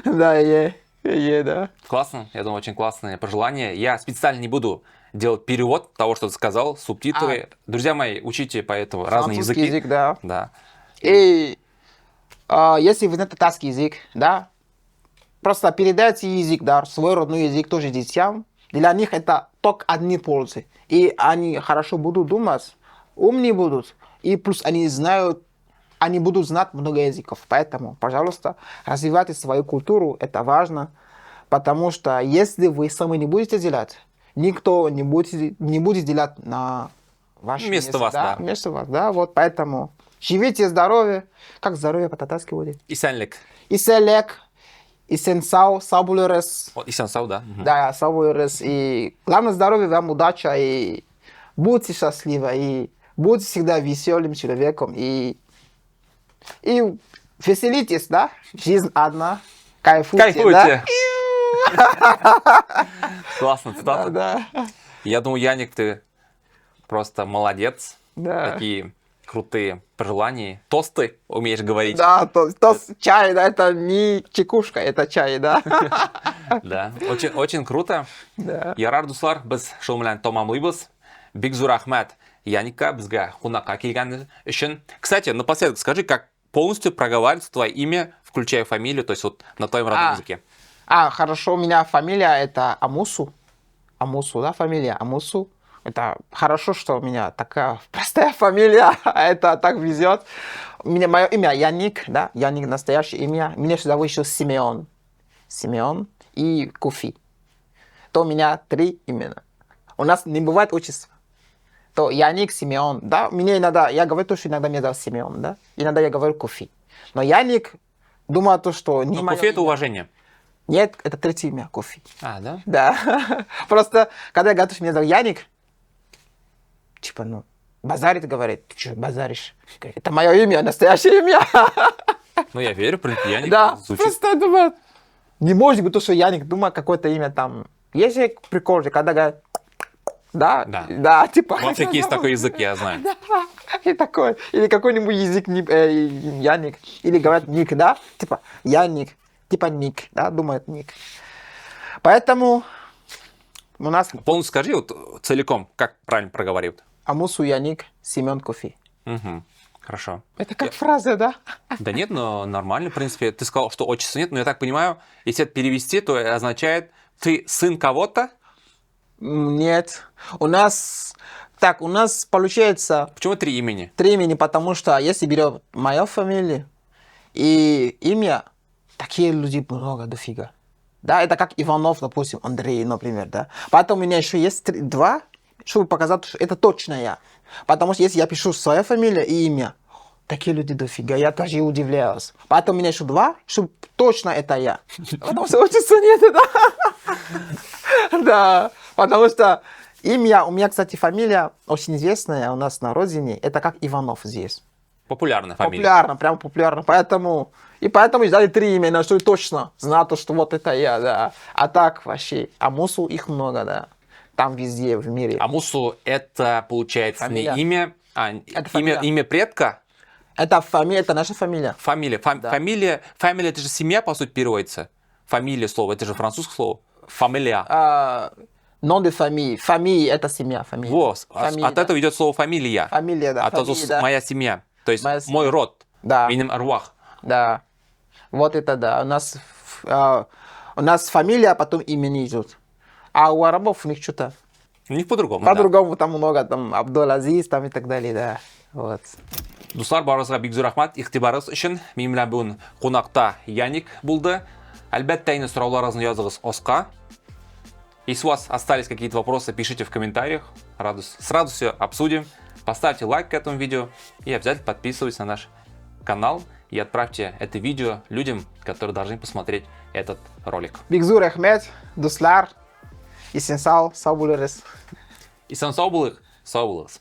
Да, да. Классно. Я думаю, очень классное пожелание. Я специально не буду делать перевод того, что ты сказал, субтитры. Друзья мои, учите поэтому разные Французский языки. язык, да. Да. И если вы знаете татарский язык, да, просто передайте язык, да, свой родной язык тоже детям. Для них это только одни пользы. И они хорошо будут думать, умные будут. И плюс они знают, они будут знать много языков. Поэтому, пожалуйста, развивайте свою культуру, это важно. Потому что если вы сами не будете делать, никто не будет делать на ваше место. Вместо вас, да. Вместо вас, да. Вот поэтому живите здоровье. Как здоровье по-татарски будет? Исянлик. Иселек, исенсау, сабулерес. Вот Исянсау, да. Мгм. Да, сабулерес. И главное здоровье, вам удача. И будьте счастливы. И будьте всегда веселым человеком. И веселитесь, да? Жизнь одна. Кайфуйте. Кайфуйте. Да? Классно, цитата. Да. Я думаю, Яник, ты просто молодец. Да. Такие крутые пожелания. Тосты умеешь говорить. Да, то чай, да, это не чекушка, это чай, да. Да. Очень, очень круто. Да. Ярар дуслар, біз шоумен тамамлыйбыз. Бик зур рахмет Яникка бізге қонаққа келгені үшін. Кстати, напоследок скажи, как полностью проговаривается твое имя, включая фамилию, то есть вот на твоем родном языке. Хорошо, у меня фамилия это Амусу. Амусу, да, фамилия Амусу. Это хорошо, что у меня такая простая фамилия, это так везет. Мое имя Яник, да, Яник настоящее имя. Меня зовут еще Симеон. Симеон и Куфи. То у меня 3 имена. У нас не бывает отчества. То Яник, Симеон, да, мне иногда, я говорю то, что иногда меня зовут Симеон, да, иногда я говорю Куфи. Но Яник, думаю то, что не Но мое Куфи это имя. уважение. Нет, это 3 имя, Куфи. Да? Да. Просто, когда я говорю, что меня зовут Яник, типа, базарит, говорит, ты что, базаришь? Говорит, это мое имя, настоящее имя. Ну, я верю, в принципе, Яник Да, звучит. просто думаю, не может быть то, что Яник, думаю, какое-то имя там. Есть же прикол же, когда говорят, да, типа. В Африке есть такой язык, я знаю. И такой. Или какой-нибудь язык Яник. Или говорят Ник, да? Типа Яник, типа Ник, да, думают Ник. Поэтому У нас Полностью скажи вот целиком, как правильно проговорить. Амусу Яник, Семен Кофе. Угу. Хорошо. Это как фраза, да? Да нет, но нормально, в принципе. Ты сказал, что отчества нет, но я так понимаю, если это перевести, то это означает, ты сын кого-то? Нет. У нас получается Почему 3 имени? 3 имени, потому что если берем мою фамилию и имя, такие люди много, дофига. Да, это как Иванов, допустим, Андрей, например, да. Поэтому у меня еще есть 2, чтобы показать, что это точно я. Потому что если я пишу свою фамилию и имя, такие люди дофига, я даже удивляюсь. Поэтому у меня еще 2, чтобы точно это я. Потому что отчества нет, да. Да, потому что имя, у меня, кстати, фамилия очень известная у нас на родине, это как Иванов здесь. Популярная фамилия. Популярно, прям популярно. Поэтому издали 3 имени, что точно знаю, что вот это я, да. А так вообще, Амусу их много, да. Там везде в мире. Амусу это, получается, Фамилия. не имя, Это фамилия. имя предка? Это фамилия, это наша фамилия. Фамилия. Да. Фамилия, это же семья, по сути, переводится. Фамилия слово, это же французское слово. Фамилия. Nom de famille. Famille это семья, фамилия. Вот. Фамилия, От да. этого идет слово фамилия. Фамилия, да. А то фамилия, да. моя семья. То есть Моя семья. мой род. Да. Миним арвах. Да. Вот это да. У нас фамилия, а потом имени идут. А у арабов у них что-то У них по-другому. Да. по-другому, там много, там Абдул-Азиз, там и так далее, да. Вот. Достар, барыңызға бик зур рахмат игътибарыңыз үшін. Мен белән бүгін қонақта Яник булды. Әлбәттә, инде сорауларыгызны языгыз осқа. Если у вас остались какие-то вопросы, пишите в комментариях. С радостью обсудим. Поставьте лайк к этому видео и обязательно подписывайтесь на наш канал и отправьте это видео людям, которые должны посмотреть этот ролик. Бигзур Ахмед, Дуслар, Исенсал, Сабулерес. И сау булык, сау булыгыз.